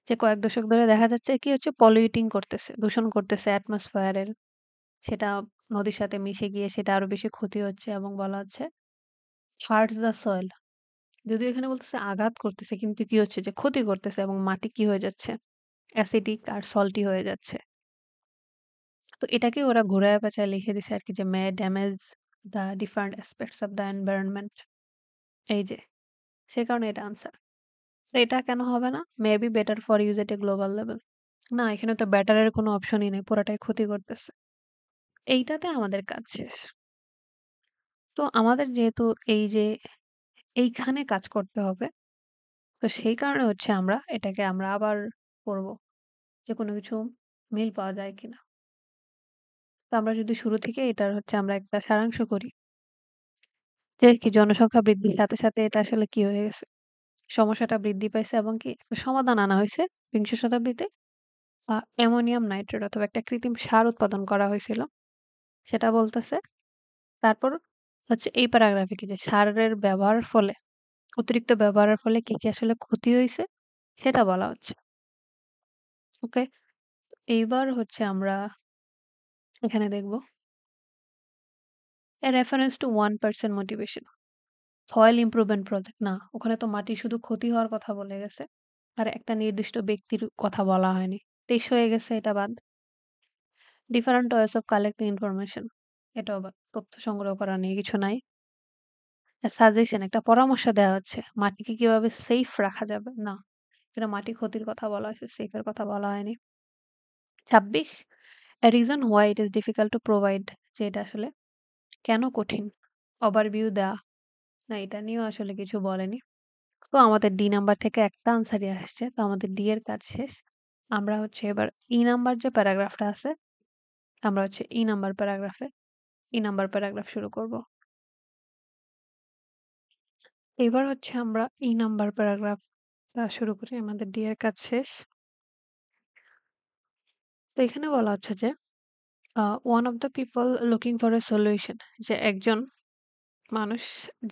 যে কয়েক দশক ধরে দেখা যাচ্ছে কি হচ্ছে পলিউটিং করতেছে, দূষণ করতেছে অ্যাটমসফিয়ার এর। সেটা নদীর সাথে মিশে গিয়ে সেটা আরো বেশি ক্ষতি হচ্ছে এবং বলা হচ্ছে হার্টস দ্য সয়েল। যদিও এখানে বলতেছে আঘাত করতেছে কিন্তু কি হচ্ছে যে ক্ষতি করতেছে এবং মাটি কি হয়ে যাচ্ছে? অ্যাসিডিক আর সল্টি হয়ে যাচ্ছে। তো এটাকে ওরা ঘুরায় পেঁচায় লিখে দিছে আরকি যে may damage the different aspects of the environment. এই যে সে কারণে এটা আনসার। তো এটা কেন হবে না? মে be better for use at a global level. না এখানে তো বেটার এর কোনো অপশনই নেই। পুরাটাই ক্ষতি করতেছে। এইটাতে আমাদের কাজ শেষ। তো আমাদের যেহেতু এই যে এইখানে কাজ করতে হবে। তো সেই কারণে হচ্ছে আমরা আবার পড়ব। যে কোনো কিছু মিল পাওয়া যায় কিনা। তো আমরা যদি শুরু থেকে এটার হচ্ছে আমরা একটা সারাংশ করি। যে কি জনসংখ্যা বৃদ্ধির সাথে, সাথে এটা আসলে কি হয়ে গেছে? সমস্যাটা বৃদ্ধি পাইছে এবং কি একটা সমাধান আনা হইছে বিংশ শতাব্দীতে। অ্যামোনিয়াম নাইট্রেট অথবা একটা কৃত্রিম সার উৎপাদন করা হয়েছিল। সেটা বলতেছে। তারপর হচ্ছে এই প্যারাগ্রাফে কি যে সারের ব্যবহারের ফলে অতিরিক্ত ব্যবহারের ফলে কি আসলে ক্ষতি হইছে সেটা বলা হচ্ছে। ওকে? এইবার হচ্ছে আমরা এখানে দেখব a reference to one person motivation soil improvement project না, ওখানে তো মাটির শুধু ক্ষতি হওয়ার কথা বলে গেছে। আর একটা নির্দিষ্ট ব্যক্তির কথা বলা হয়নি। ২৩ হয়ে গেছে এটা বাদ। Different ways of collecting information এটাও বাদ। তথ্য সংগ্রহ করা নিয়ে কিছু নাই। সাজেশন একটা পরামর্শ দেওয়া হচ্ছে। মাটিকে কিভাবে সেফ রাখা যাবে? না। এটা মাটি ক্ষতির কথা বলা হয়েছে, সেফ এর কথা বলা হয়নি। ২৬ A reason why it is difficult to provide যে এটা আসলে কেন কঠিন? ওভারভিউ দেওয়া। না এটা নিয়েও আসলে কিছু বলেনি। তো আমাদের ডি নাম্বার থেকে একটা আনসারই আসছে। তো আমাদের ডি এর কাজ শেষ। আমরা হচ্ছে এবার ই নাম্বার যে প্যারাগ্রাফটা আছে, আমরা হচ্ছে ই নাম্বার প্যারাগ্রাফ শুরু করব। এবার হচ্ছে আমরা ই নাম্বার প্যারাগ্রাফটা শুরু করি। আমাদের ডি এর কাজ শেষ। তো এখানে বলা হচ্ছে যে one of the people looking for a solution যে একজন মানুষ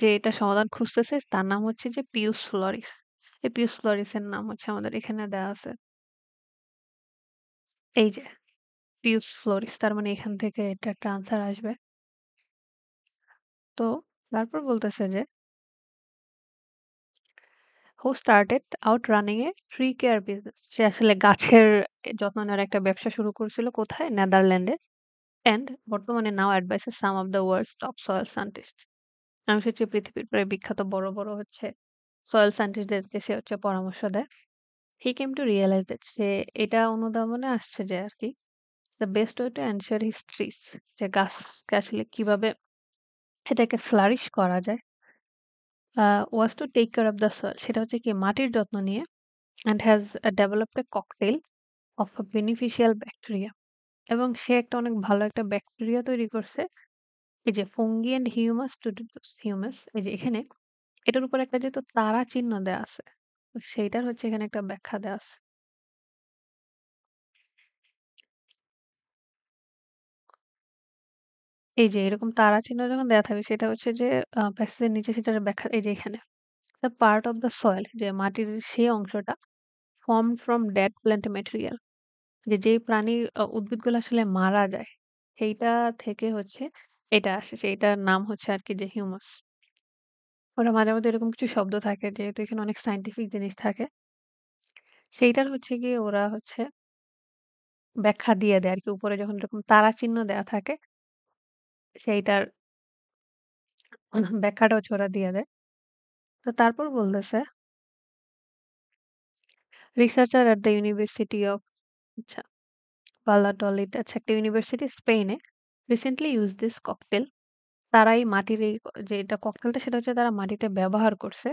যে এটা সমাধান খুঁজতেছে তার নাম হচ্ছে যে পিউস ফ্লোরিস। এই পিউস ফ্লোরিসের নাম হচ্ছে আমাদের এখানে দেওয়া আছে। এই যে পিউস ফ্লোরিস তার মানে এখান থেকে এটা একটা আনসার আসবে। তো তারপর বলতেছে যে who started out running a tree care business সে আসলে গাছের যত্ন নেওয়ার একটা ব্যবসা শুরু করেছিল কোথায়? নেদারল্যান্ডে। অ্যান্ড বর্তমানে now advises some of the world's top soil scientist. আমি হচ্ছে পৃথিবীর প্রায় বিখ্যাত বড়, বড় হচ্ছে সয়েল সায়েন্টিস্টদেরকে সে হচ্ছে পরামর্শ দেয়। He came to realize that সে এটা অনুধাবনে আসছে যে আরকি the best way to ensure his trees যে গাছকে আসলে কিভাবে এটাকে flourish করা যায় was to take care of the soil সেটা হচ্ছে কি মাটির যত্ন নিয়ে and has developed a cocktail of a beneficial bacteria এবং সে একটা অনেক ভালো একটা ব্যাকটেরিয়া তৈরি করছে এই যে fungi and humus to reduce humus এই যে এখানে এটার উপর একটা যেহেতু তারা চিহ্ন দেয়া আছে তো সেইটার হচ্ছে এখানে একটা ব্যাখ্যা দেয়া আছে। এই যে এরকম তারা চিহ্ন যখন দেয়া থাকবে সেটা হচ্ছে যে প্যাসেজের নিচে সেটার ব্যাখ্যা এই যে এখানে। The part of the soil যে মাটির সেই অংশটা formed from dead plant material যে যেই প্রাণী উদ্ভিদগুলো আসলে মারা যায় সেইটা থেকে হচ্ছে এটা আসে সেইটার নাম হচ্ছে আরকি যে হিউমাস। ওরা মাঝে মধ্যে এরকম কিছু শব্দ থাকে যেহেতু এখানে অনেক সায়েন্টিফিক জিনিস থাকে। সেইটার হচ্ছে গিয়ে ওরা হচ্ছে ব্যাখ্যা দিয়ে দেয় আরকি উপরে যখন এরকম তারা চিহ্ন দেয়া থাকে সেইটার ব্যাখ্যাটা হচ্ছে ওরা দিয়ে দেয়। তো তারপর বলতেছে researcher at the university of আচ্ছা ভাল্লাডোলিড আচ্ছা একটা ইউনিভার্সিটি স্পেনে রিসেন্টলি ইউজ দিস ককটেল তারা এই মাটির এই যে এটা ককটেলটা সেটা হচ্ছে তারা মাটিতে ব্যবহার করছে।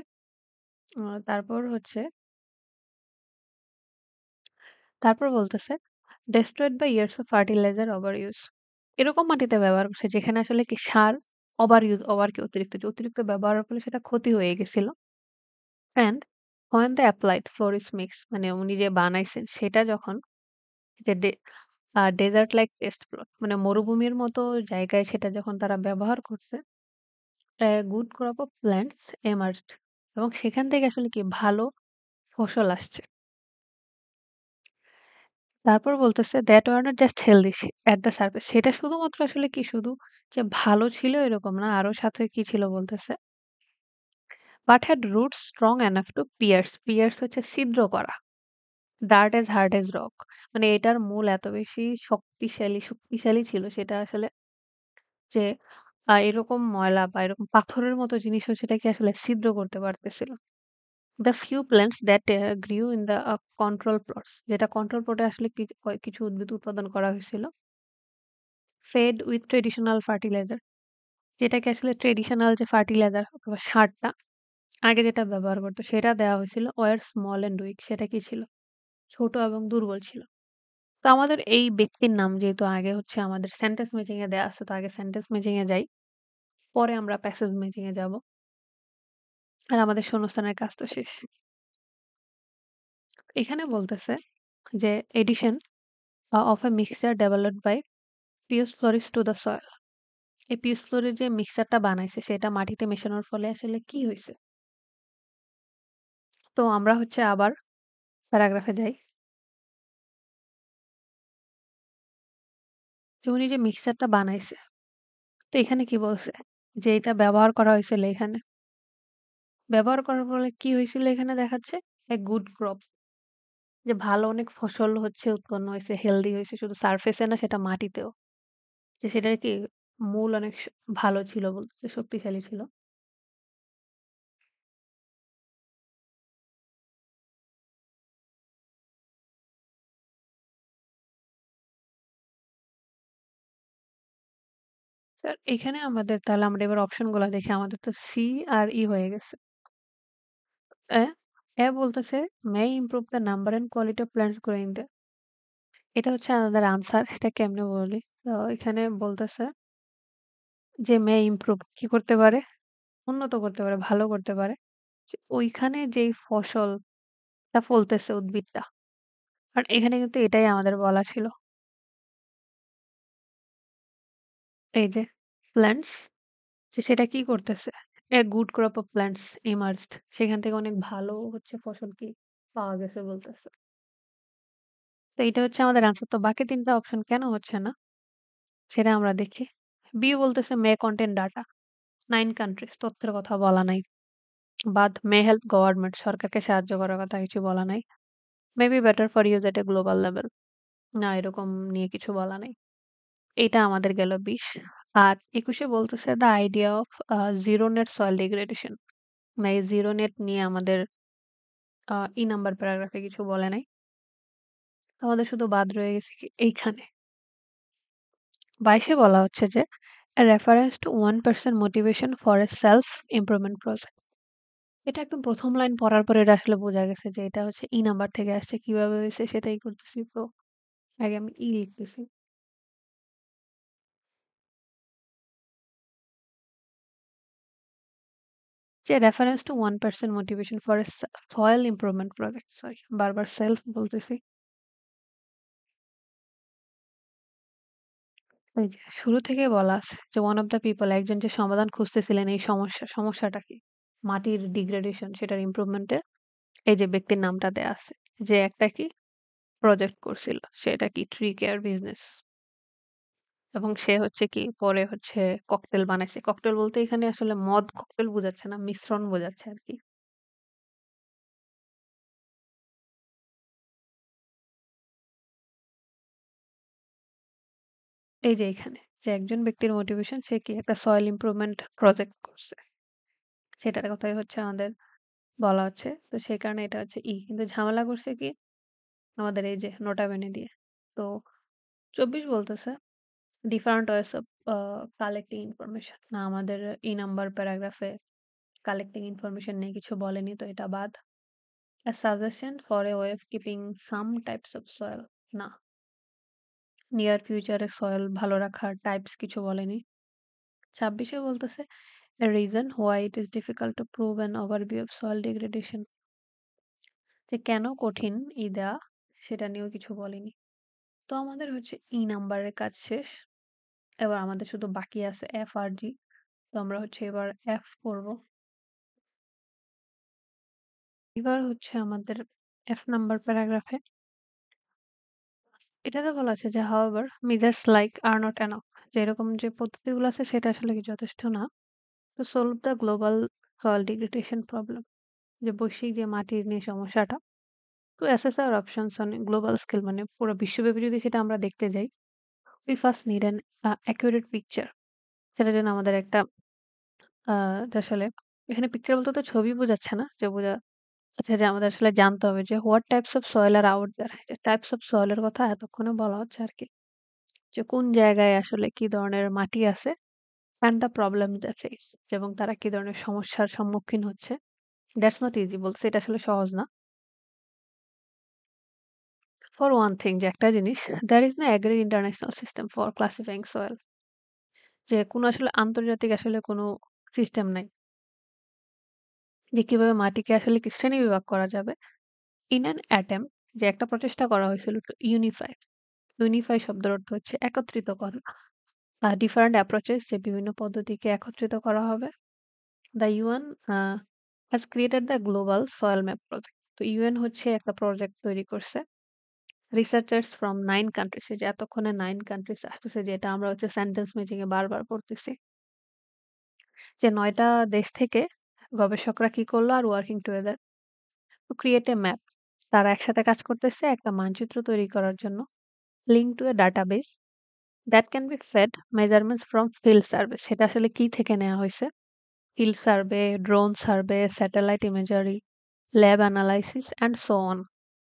তারপর হচ্ছে তারপর বলতেছে destroyed by years of fertiliser over use এরকম মাটিতে ব্যবহার করছে যেখানে আসলে কি সার ওভার কি অতিরিক্ত যে অতিরিক্ত ব্যবহারের ফলে সেটা ক্ষতি হয়ে গেছিল। And when they applied Floris mix মানে উনি যে বানাইছেন সেটা যখন যে ডেজার্ট লাইক টেস্ট প্লট মানে মরুভূমির মতো জায়গায় সেটা যখন তারা ব্যবহার করছে good crop of plants emerged এবং সেখান থেকে আসলে কি ভালো ফসল আসছে। তারপর বলতেছে that were not just healthy at the surface সেটা শুধুমাত্র আসলে কি শুধু যে ভালো ছিল এরকম না আরো সাথে কি ছিল বলতেছে but had roots strong enough to pierce হচ্ছে ছিদ্র করা dirt as hard as rock মানে এটার মূল এত বেশি শক্তিশালী ছিল সেটা আসলে যে এরকম ময়লা বা এরকম পাথরের মতো জিনিসও সেটাকে আসলে ছিদ্র করতে পারতেছিল। The few plants that grew in the control plots যেটা কন্ট্রোল প্লটে আসলে কিছু উদ্ভিদ উৎপাদন করা হয়েছিল ফেড উইথ ট্রেডিশনাল ফার্টিলাইজার যেটাকে আসলে ট্রেডিশনাল যে ফার্টিলাইজার অথবা সারটা আগে যেটা ব্যবহার করতো সেটা দেওয়া হয়েছিল ওয়ার স্মল এন্ড উইক সেটা কি ছিল ছোট এবং দুর্বল ছিল। তো আমাদের এই ব্যক্তির নাম যেহেতু আগে হচ্ছে আমাদের সেন্টেন্স ম্যাচিং এ দেয়া আছে তো আগে সেন্টেন্স ম্যাচিং এ যাই পরে আমরা প্যাসেজ ম্যাচিং এ যাব আর আমাদের শূন্যস্থানের কাজ তো শেষ। এখানে বলতেছে যে edition of a mixture developed by Pius flourished to the soil এই পিচ ফ্লোরের যে মিক্সচারটা বানাইছে সেটা মাটিতে মেশানোর ফলে আসলে কি হইছে? তো আমরা হচ্ছে আবার প্যারাগ্রাফে যাই। যে উনি যে মিক্সচারটা বানাইছে, তো এখানে কি বলছে? যে এটা ব্যবহার করা হয়েছিল এখানে। ব্যবহার করার ফলে কি হয়েছিল এখানে দেখাচ্ছে? এ গুড ক্রপ, যে ভালো অনেক ফসল হচ্ছে উৎপন্ন হইছে, হেলথি হইছে শুধু সারফেসে না সেটা মাটিতেও। যে সেটার কি মূল অনেক ভালো ছিল বলতেছে, শক্তিশালী ছিল। স্যার এখানে আমাদের তাহলে আমরা এবার অপশন গুলা দেখি আমাদের তো সি আর ই হয়ে গেছে। এ, এ বলতেছে may improve the number and quality of plants growing the, এটা হচ্ছে আমাদের আনসার। এটা কেমনে বলি? তো এখানে বলতেছে যে মে ইমপ্রুভ কি করতে পারে? উন্নত করতে পারে, ভালো করতে পারে। যে ওইখানে যেই ফসলটা ফলতেছে উদ্ভিদটা। আর এখানে কিন্তু এটাই আমাদের বলা ছিল। এই যে প্ল্যান্টস, যে সেটা কি করতেছে? A good crop of plants emerged. সেখান থেকে অনেক ভালো হচ্ছে ফসল কি পাওয়া গেছে বলতেছে। তো এইটা হচ্ছে আমাদের আনসার। তো বাকি ৩ টা অপশন কেন হচ্ছে না? সেটা আমরা দেখি। বি বলতেছে মে কনটেইন ডাটা। 9 কান্ট্রিজ তথ্যের কথা বলা নাই। বাদ মে হেল্প গভর্নমেন্ট সরকারকে সাহায্য করার কথা কিছু বলা নাই। Maybe better for use at a global level. না এরকম নিয়ে কিছু বলা নাই। এটা আমাদের গেল ২০। আর ২১ এ বলতেছে the idea of zero net soil degradation. না এই জিরো নেট নিয়ে আমাদের ই নাম্বার প্যারাগ্রাফে কিছু বলে নাই। আমাদের শুধু বাদ রয়ে গেছে কি এইখানে। ২২ এ বলা হচ্ছে যে a reference to one person motivation for a self improvement project. এটা একদম ১ম লাইন পড়ার পরে এটা আসলে বোঝা গেছে যে এটা হচ্ছে ই নাম্বার থেকে আসছে। কিভাবে হইছে সেটাই করতেছি। তো আগে আমি ই লিখতেছি। যে reference to one person motivation for a soil improvement project, sorry বারবার সেলফ বলতেছি। এই যে শুরু থেকেই বলা আছে যে one of the people, একজন যে সমাধান খুঁজতেছিলেন এই সমস্যাটা কি? মাটির ডিগ্রেডেশন সেটার ইমপ্রুভমেন্ট এর এই যে ব্যক্তির নামটা দেয়া আছে। যে একটা কি প্রজেক্ট করছিল। সেটা কি ট্রি কেয়ার বিজনেস। এবং সে হচ্ছে কি পরে হচ্ছে ককটেল বানাইছে। ককটেল বলতে এখানে আসলে মদ ককটেল বোঝাচ্ছে না, মিশ্রণ বোঝাচ্ছে আরকি। এই যে এখানে যে একজন ব্যক্তির মোটিভেশন সে কি একটা সয়েল ইমপ্রুভমেন্ট প্রজেক্ট করছে। সেটার কথাই হচ্ছে আমাদের বলা হচ্ছে। তো সেই কারণে এটা হচ্ছে ই। কিন্তু ঝামেলা করছে কি আমাদের এই যে নোটা বেনে দিয়ে। তো ২৪ বলতেছে different ways of collecting information. না আমাদের ই নাম্বার প্যারাগ্রাফে কালেক্টিং ইনফরমেশন নিয়ে কিছু বলেনি তো এটা বাদ। A suggestion for a way of keeping some types of soil, না নিয়ার ফিউচারে সয়েল ভালো রাখার টাইপস কিছু বলেনি। ২৬ এ বলতেছে a reason why it is difficult to prove an overview of soil degradation, যে কেন কঠিন ই দেওয়া সেটা নিয়েও কিছু বলেনি। তো আমাদের হচ্ছে ই নাম্বারের কাজ শেষ। এবার আমাদের শুধু বাকি আছে এফ আর জি। তো আমরা হচ্ছে এবার এফ করব। এবার হচ্ছে আমাদের এফ নাম্বার প্যারাগ্রাফে এটাতে বলা আছে যে however measures like are not enough, যে এরকম যে পদ্ধতিগুলো আছে সেটা আসলে কি যথেষ্ট না to solve the global soil degradation problem, যে বৈশ্বিক যে মাটির নিয়ে সমস্যাটা। to assess our options on a global scale, মানে পুরো বিশ্বব্যাপী যদি সেটা আমরা দেখতে যাই, we first need an accurate picture। সেটার জন্য আমাদের একটা আসলে এখানে পিকচার বলতে তো ছবি বোঝাচ্ছে না, যে বোঝা আচ্ছা যে আমাদের আসলে জানতে হবে যে what types of soil are out there. Types of soil এর কথা এতক্ষণে বলা হচ্ছে আরকি। যে কোন জায়গায় আসলে কি ধরনের মাটি আছে and the problem they face, এবং তারা কি ধরনের সমস্যার সম্মুখীন হচ্ছে। দ্যাটস নট ইজি বলছে, এটা আসলে সহজ না। ফর ওয়ান থিং, যে একটা জিনিস, there is no agreed international system for classifying soil, যে কোনো আসলে আন্তর্জাতিক আসলে কোনো সিস্টেম নাই যে কিভাবে মাটিকে আসলে কি শ্রেণীবিভাগ করা যাবে। ইন অ্যান অ্যাটেম্প, যে একটা প্রচেষ্টা করা হয়েছিল টু ইউনিফাই। ইউনিফাই শব্দের অর্থ হচ্ছে একত্রিত করা। ডিফারেন্ট অ্যাপ্রোচেস যে বিভিন্ন পদ্ধতিকে একত্রিত করা হবে। The UN has created the global soil map project. তো ইউএন হচ্ছে একটা প্রজেক্ট তৈরি করছে। রিসার্চার্স ফ্রম 9 কান্ট্রিজ, এই যে এতক্ষণে 9 কান্ট্রিজ আসতেছে যেটা আমরা হচ্ছে সেন্টেন্স মেকিং এ বারবার পড়তেছি। যে ৯ টা দেশ থেকে গবেষকরা কি করলো আর working together to create a map. তারা একসাথে কাজ করতেছে একটা মানচিত্র তৈরি করার জন্য। Link to a database that can be fed measurements from field survey. সেটা আসলে কি থেকে নেওয়া হয়েছে? Field survey, drone survey, satellite imagery, lab analysis and so on.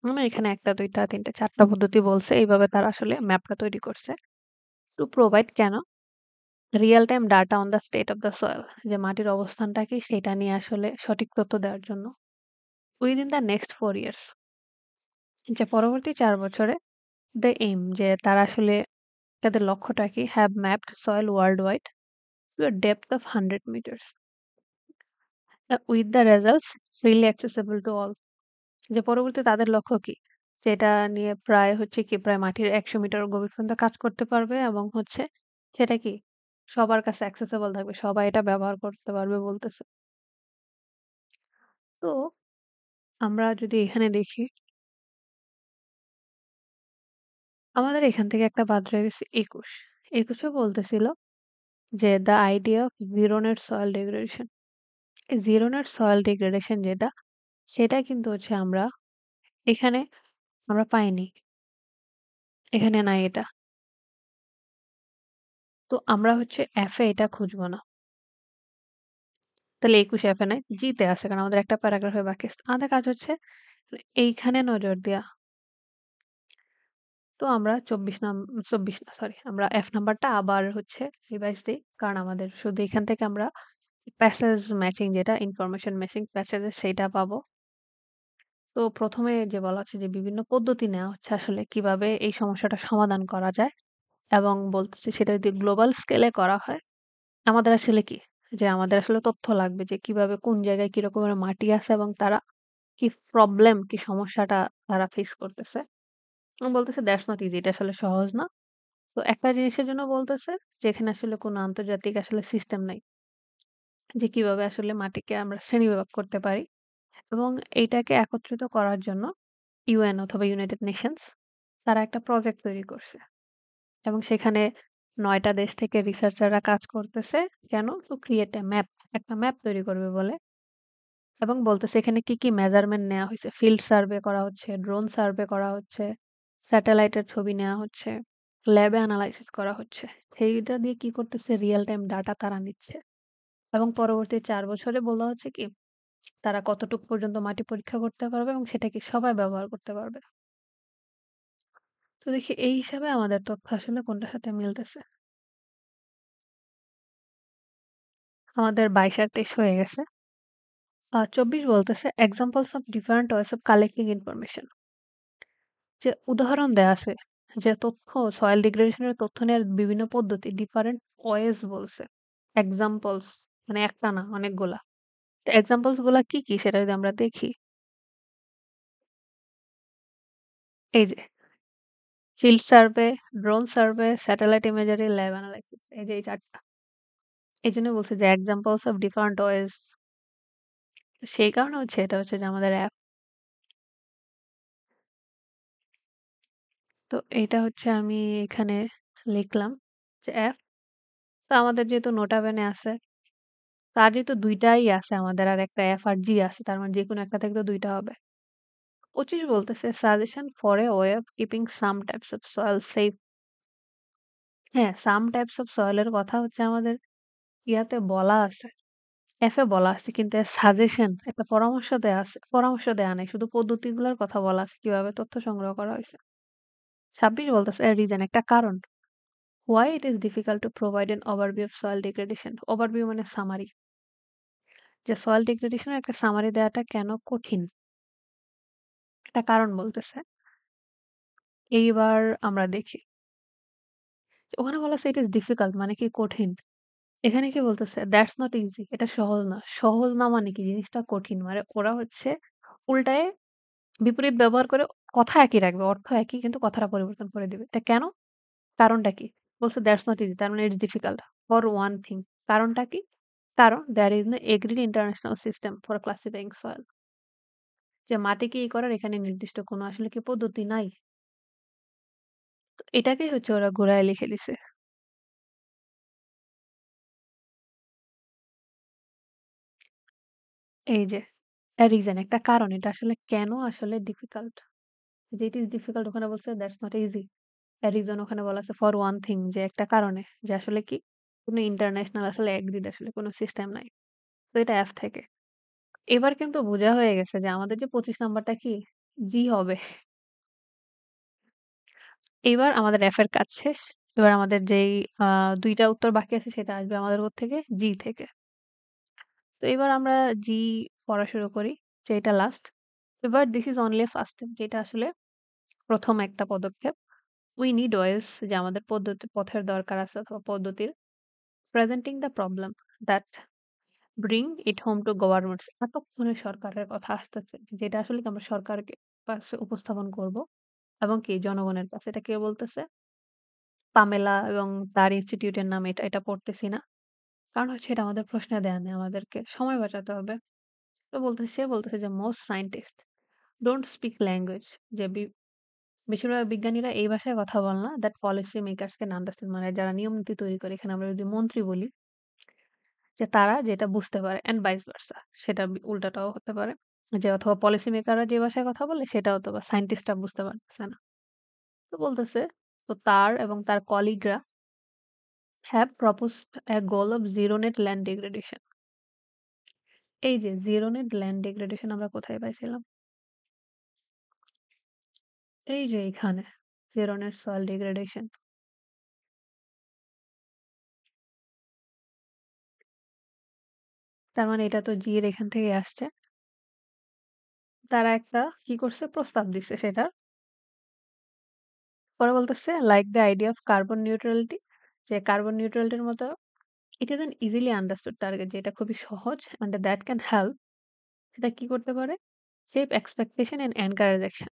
মানে এখানে ১ টা ২ টা ৩ টা ৪ টা পদ্ধতি বলছে। এইভাবে তারা আসলে ম্যাপটা তৈরি করছে। টু প্রোভাইড কেন? Real time data on the state of the soil, যে মাটির অবস্থানটা কি সেটা নিয়ে আসলে সঠিক তথ্য দেওয়ার জন্য। উইদিন দ্য নেক্সট 4 ইয়ার্স, যে পরবর্তী ৪ বছরে দ্য এইম যে তারা আসলে তাদের লক্ষ্যটা কি? Have mapped soil worldwide to a depth of 100 meters with the results freely accessible to all. যে পরবর্তীতে তাদের লক্ষ্য কি? যে এটা নিয়ে প্রায় হচ্ছে কি প্রায় মাটির ১০০ মিটার গভীর পর্যন্ত কাজ করতে পারবে এবং হচ্ছে সেটা কি সবার কাছে accessible থাকবে। সবাই এটা ব্যবহার করতে পারবে বলতেছে। তো আমরা যদি এখানে দেখি, আমাদের এখান থেকে একটা বাদ রয়ে গেছে ২১। ২১ এ বলতেছিল যে the idea of zero net soil degradation. এই zero net soil degradation যেটা, সেটা কিন্তু হচ্ছে আমরা এখানে আমরা পাইনি। এখানে নাই এটা। তো আমরা হচ্ছে F এ এটা খুঁজব না। তাহলে ২১ F এ নাই। G তে আছে। কারণ আমাদের একটা প্যারাগ্রাফে বাকি আছে। আমাদের কাজ হচ্ছে এইখানে নজর দেয়া। তো আমরা ২৪ না সরি। আমরা F নাম্বারটা আবার হচ্ছে রিভাইজ দেই। কারণ আমাদের শুধু এখান থেকে আমরা প্যাসেজ ম্যাচিং যেটা ইনফরমেশন ম্যাচিং প্যাসেজের সেইটা পাবো। তো ১ম এ যে বলা হচ্ছে যে বিভিন্ন পদ্ধতি নেওয়া হচ্ছে আসলে কিভাবে এই সমস্যাটা সমাধান করা যায় এবং বলতেছে সেটা যদি গ্লোবাল স্কেলে করা হয়, আমাদের আসলে কি? যে আমাদের আসলে তথ্য লাগবে যে কিভাবে কোন জায়গায় কি রকমের মাটি আছে এবং তারা কি প্রবলেম, কি সমস্যাটা তারা ফেস করতেছে। বলতেছে দ্যাটস নট ইজি, এটা আসলে সহজ না। তো একটা জিনিসের জন্য বলতেছে যে এখানে আসলে কোনো আন্তর্জাতিক আসলে সিস্টেম নাই। যে কিভাবে আসলে মাটিকে আমরা শ্রেণীবিভাগ করতে পারি এবং এইটাকে একত্রিত করার জন্য ইউএন অথবা ইউনাইটেড নেশনস তারা একটা প্রজেক্ট তৈরি করছে এবং সেখানে ৯ টা দেশ থেকে রিসার্চাররা কাজ করতেছে। কেন? টু ক্রিয়েট এ ম্যাপ, একটা ম্যাপ তৈরি করবে বলে। এবং বলতেছে এখানে কি, কি মেজারমেন্ট নেয়া হইছে। ফিল্ড সার্ভে করা হচ্ছে, ড্রোন সার্ভে করা হচ্ছে, স্যাটেলাইটের ছবি নেয়া হচ্ছে, ল্যাবে এনালাইসিস করা হচ্ছে। সেইটা দিয়ে কি করতেছে? রিয়াল টাইম ডাটা তারা নিচ্ছে। এবং পরবর্তী ৪ বছরে বলা হচ্ছে কি তারা কতটুক পর্যন্ত মাটি পরীক্ষা করতে পারবে এবং সেটা কি সবাই ব্যবহার করতে পারবে। তো দেখি এই হিসাবে আমাদের তথ্য আসলে কোনটার সাথে মিলতেছে। আমাদের ২২ আর ২৩ হয়ে গেছে। ২৪ বলতেছে examples of different ways of collecting information. যে উদাহরণ দেয়া আছে যে তথ্য সয়েল ডিগ্রেডেশন এর তথ্য নেওয়ার বিভিন্ন পদ্ধতি ডিফারেন্ট ওয়েস বলছে। এক্সাম্পলস মানে একটা না অনেকগুলা। তো এক্সাম্পলস গুলা কি, কি সেটা যদি আমরা দেখি, এই যে field survey, drone survey, satellite imagery, lab analysis, এই যে এই ৪ টা। এজন্য বলছে যে এক্সাম্পলস অফ ডিফারেন্ট ওয়েস। সেই কারণে হচ্ছে এটা হচ্ছে যে আমাদের অ্যাপ। তো এইটা হচ্ছে আমি এখানে লিখলাম যে অ্যাপ। তো আমাদের যেহেতু নোটা বেনে আছে, তার যেহেতু ২ টাই আছে আমাদের আর একটা এফ আর জি আছে। তার মানে যেকোনো একটা থেকে তো ২ টা হবে। ২৫ বলতেছে suggestion for a way of keeping some types of soil safe. হ্যাঁ, সাম টাইপস অফ সয়েল এর কথা হচ্ছে আমাদের ইয়াতে বলা আছে। এফ এ বলা আছে কিন্তু এর সাজেশন একটা পরামর্শ দেয়া আছে। পরামর্শ দেয়া নাই। শুধু পদ্ধতিগুলোর কথা বলা আছে কিভাবে তথ্য সংগ্রহ করা হইছে। ২৬ বলতেছে এ রিজন একটা কারণ। Why it is difficult to provide an overview of soil degradation. Overview মানে সামারি। যে soil degradation এর একটা সামারি দেওয়াটা কেন কঠিন? একটা কারণ বলতেছে। এইবার আমরা দেখি। ওখানে বলা আছে it is difficult মানে কি কঠিন। এখানে কি বলতেছে that's not easy, এটা সহজ না। সহজ না মানে কি জিনিসটা কঠিন। মানে ওরা হচ্ছে উল্টায়ে বিপরীত ব্যবহার করে কথা একই রাখবে। অর্থ একই কিন্তু কথাটা পরিবর্তন করে দিবে। এটা কেন? কারণটা কি? বলছে দ্যাটস নট ইজি, তার মানে it's difficult for one thing. কারণটা কি? কারণ there is no agreed international system for classifying soil. যে মাটিকে করার এখানে নির্দিষ্ট কোনো আসলে কি পদ্ধতি নাই। তো এটাকেই হচ্ছে ওরা ঘুরায় লিখে দিছে। এই যে রিজন একটা কারণ, এটা আসলে কেন আসলে ডিফিকাল্ট। যে ইট ইজ ডিফিকাল্ট ওখানে বলছে দ্যাটস নট ইজি। রিজন ওখানে বলা আছে ফর ওয়ান থিং, যে একটা কারণে, যে আসলে কি কোনো ইন্টারন্যাশনাল আসলে এগ্রিড আসলে কোনো সিস্টেম নাই। তো এটা এফ থেকে। এবার কিন্তু বোঝা হয়ে গেছে যে আমাদের যে ২৫ নাম্বারটা কি? জি হবে। এবার আমাদের এফ এর কাজ শেষ। এবার আমাদের যেই আ ২ টা উত্তর বাকি আছে সেটা আসবে আমাদের থেকে? জি থেকে। তো এবার আমরা জি পড়া শুরু করি, যে এটা লাস্ট। এবার this is only a first step, যেটা আসলে ১ম একটা পদক্ষেপ। উই নিড ওয়েস, যে আমাদের পথের দরকার আছে অথবা পদ্ধতির। Presenting the problem that bring it home to governments. এতক্ষণে সরকারের কথা আসতেছে। যেটা আসলে কি আমরা সরকারকে পাশে উপস্থাপন করব এবং কি জনগণের কাছে। এটা কে বলতেছে? পামেলা এবং তার ইনস্টিটিউটের নাম এটা পড়তেছি না। কারণ হচ্ছে এটা আমাদের প্রশ্নে দেয়া নেই। আমাদেরকে সময় বাঁচাতে হবে। তো সে বলতেছে যে most scientist don't speak language, যে বেশিরভাগ বিজ্ঞানীরা এই ভাষায় কথা বলে না that policy makers can understand. মানে যারা নিয়ম নীতি তৈরি করে, এখানে আমরা যদি মন্ত্রী বলি, যে তারা যেটা বুঝতে পারে এন্ড ভাইস ভার্সা, সেটা উল্টাটাও হতে পারে। যে অথবা পলিসি মেকাররা যে ভাষায় কথা বলে সেটা অথবা সায়েন্টিস্টরা বুঝতে পারতেছে না। তো বলতেছে, তো তার এবং তার কলিগরা have proposed a goal of zero net land degradation। এই যে জিরো নেট ল্যান্ড ডিগ্রেডেশন আমরা কোথায় পাইছিলাম? এই যে এখানে জিরো নেট সয়েল ডিগ্রেডেশন। তার মানে এটা তো জি এর এখান থেকে আসছে। তারা একটা কি করছে? প্রস্তাব দিছে সেটা। পরে বলতেছে like the idea of carbon neutrality, যে কার্বন নিউট্রালিটির মতো it is an easily understood target, যে এটা খুবই সহজ অ্যান্ড দ্যাট ক্যান হেল্প। সেটা কি করতে পারে? Shape expectation and encourage action.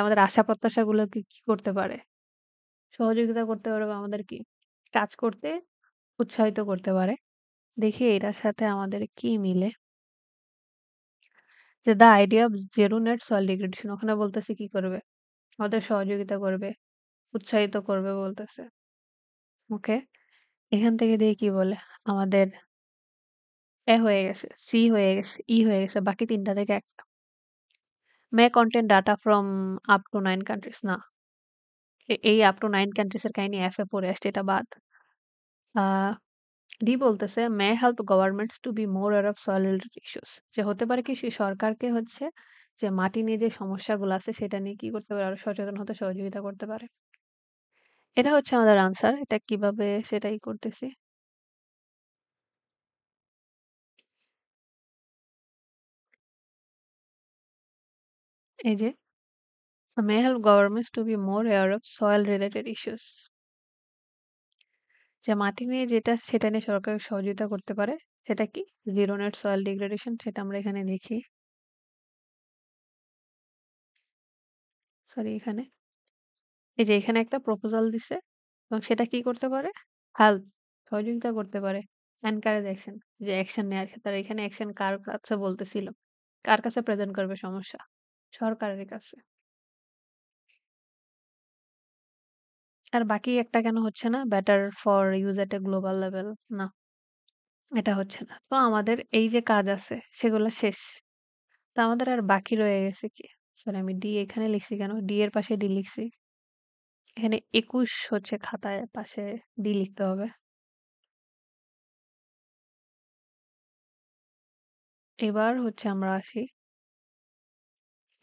আমাদের আশা প্রত্যাশাগুলোকে কি করতে পারে? সহযোগিতা করতে পারে বা আমাদের কি কাজ করতে উৎসাহিত করতে পারে। দেখি এটার সাথে আমাদের কি মিলে। যে the idea of zero net soil degradation ওখানে বলতেছে কি করবে? আমাদের সহযোগিতা করবে, উৎসাহিত করবে বলতেছে। ওকে? এখান থেকে দেখি কি বলে। আমাদের এ হয়ে গেছে, সি হয়ে গেছে, ই হয়ে গেছে। বাকি ৩ টা থেকে ১ টা। May contain data from up to ৯ countries না। এই আপ টু ৯ কান্ট্রিজ এর কাহিনী এফ এ পড়ে আসছে, এটা বাদ। আ ডি বলতেছে may help governments to be more aware of soil related issues. যে হতে পারে কি সে সরকারকে হচ্ছে যে মাটি নিয়ে যে সমস্যাগুলো আছে সেটা নিয়ে কি করতে পারে? আরো সচেতন হতে সহযোগিতা করতে পারে। এটা হচ্ছে আমাদের আনসার। এটা কিভাবে সেটাই করতেছি। এই যে may help governments to be more aware of soil related issues। যে মাটি নিয়ে যেটা সেটা নিয়ে সরকার সহযোগিতা করতে পারে। সেটা কি? জিরো নেট সয়েল ডিগ্রেডেশন, সেটা আমরা এখানে লিখি। সরি এখানে। এই যে এখানে একটা প্রপোজাল দিছে এবং সেটা কি করতে পারে? হেল্প সহযোগিতা করতে পারে। এনকারেজ অ্যাকশন, যে অ্যাকশন নেয়ার ক্ষেত্রে। আর এখানে অ্যাকশন কার কাছে বলতেছিল? কার কাছে প্রেজেন্ট করবে সমস্যা? সরকারের কাছে। আর বাকি একটা কেন হচ্ছে না? Better for use at a global level. না, এটা হচ্ছে না। তো আমাদের এই যে কাজ আছে সেগুলা শেষ। তো আমাদের আর বাকি রয়ে গেছে কি? সরি আমি ডি এখানে লিখছি কেন? ডি এর পাশে ডি লিখছি। এখানে ২১ হচ্ছে খাতায়, পাশে ডি লিখতে হবে। এবার হচ্ছে আমরা আসি,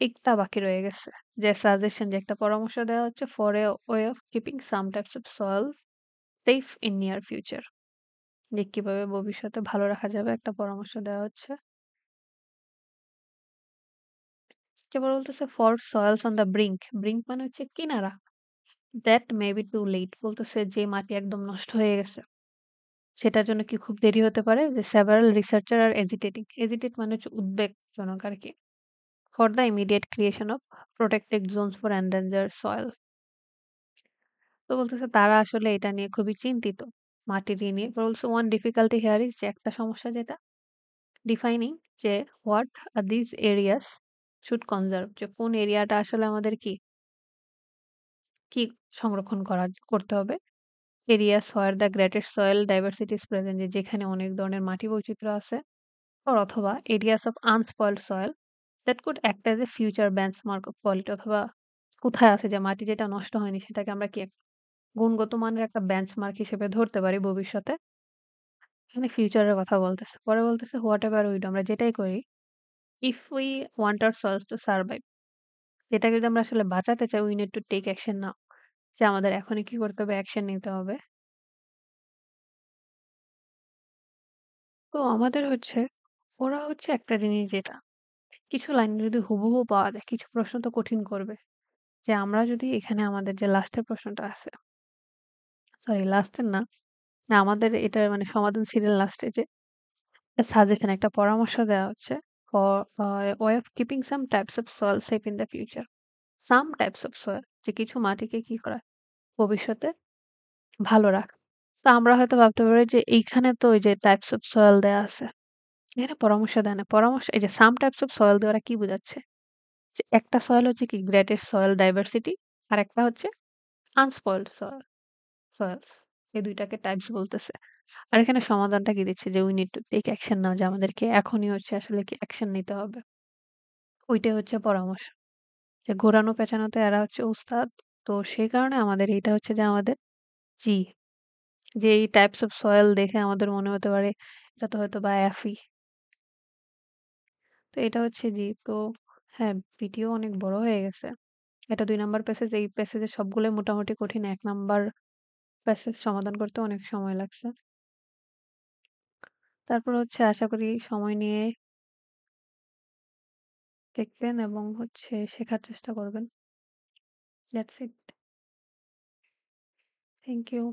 একটা বাকি রয়ে গেছে। যে সাজেশন, যে একটা পরামর্শ দেওয়া হচ্ছে for a way of keeping some types of soil safe in near future. যে কিভাবে ভবিষ্যতে ভালো রাখা যাবে একটা পরামর্শ দেওয়া হচ্ছে। এবার বলতেছে for soils on the brink. Brink মানে হচ্ছে কিনারা। That may be too late. বলতেছে যে মাটি একদম নষ্ট হয়ে গেছে। সেটার জন্য কি খুব দেরি হতে পারে? যে several researcher are hesitating. Hesitate মানে হচ্ছে উদ্বেগজনক আরকি। For the immediate creation of protected zones for endangered soil. তো বলতেছে তারা আসলে এটা নিয়ে খুবই চিন্তিত। মাটির নিয়ে। Also one difficulty here is যে একটা সমস্যা যেটা ডিফাইনিং যে what are this areas should conserve যে কোন এরিয়াটা আসলে আমাদের কি সংরক্ষণ করতে হবে। Areas where the greatest soil diversity is present যে যেখানে অনেক ধরনের মাটি বৈচিত্র্য আছে। অথবা areas of unspoiled soil that could act as a future benchmark of quality অথবা কোথায় আছে যে মাটি যেটা নষ্ট হয়নি সেটাকে আমরা কি গুণগত মানের একটা বেঞ্চমার্ক হিসেবে ধরতে পারি ভবিষ্যতে। এখানে ফিউচারের কথা বলতেছে। পরে বলতেছে হোয়াট এভার উই ডু আমরা যেটাই করি, if we want our soils to survive যেটাকে যদি আমরা আসলে বাঁচাতে চাই we need to take action now. যে আমাদের এখনই কি করতে হবে? অ্যাকশন নিতে হবে। তো আমাদের হচ্ছে ওরা হচ্ছে একটা জিনিস যেটা কিছু লাইন যদি হুবহু পাওয়া যায়, কিছু প্রশ্ন তো কঠিন করবে। যে আমরা যদি এখানে আমাদের যে লাস্টের প্রশ্নটা আছে, সরি লাস্টের না, না আমাদের এটার মানে সমাধান সিরিয়াল লাস্টে যে সাজেশন একটা পরামর্শ দেওয়া হচ্ছে for way of keeping some types of soil safe in the future. Some types of soil যে কিছু মাটিকে কি করা ভবিষ্যতে ভালো রাখা। তো আমরা হয়তো ভাবতে পারি যে এইখানে তো ওই যে টাইপস অফ সয়েল দেয়া আছে। এখানে পরামর্শ দেয় না। পরামর্শ এই যে সাম টাইপস অফ সয়েল দিয়ে ওরা কি বোঝাচ্ছে? যে একটা সয়েল হচ্ছে কি গ্রেটেস্ট সয়েল ডাইভার্সিটি আরেকটা হচ্ছে আনস্পয়েলড সয়েলস। এই ২ টাকে টাইপস বলতেছে। আর এখানে সমাধানটা কি দিচ্ছে যে we need to take action now যে আমাদেরকে এখনই হচ্ছে আসলে কি অ্যাকশন নিতে হবে। ওইটাই হচ্ছে পরামর্শ। যে ঘোরানো পেঁচানোতে এরা হচ্ছে উস্তাদ। তো সেই কারণে আমাদের এইটা হচ্ছে যে আমাদের জি, যে এই টাইপস অফ সয়েল দেখে আমাদের মনে হতে পারে এটা তো হয়তোবা অ্যাফি। তো এটা হচ্ছে জি। তো হ্যাঁ, ভিডিও অনেক বড় হয়ে গেছে। এটা ২ নাম্বার প্যাসেজ। এই প্যাসেজের সবগুলোই মোটামুটি কঠিন। ১ নাম্বার প্যাসেজ সমাধান করতে অনেক সময় লাগছে। তারপর হচ্ছে আশা করি সময় নিয়ে দেখবেন এবং হচ্ছে শেখার চেষ্টা করবেন। That's it. Thank you.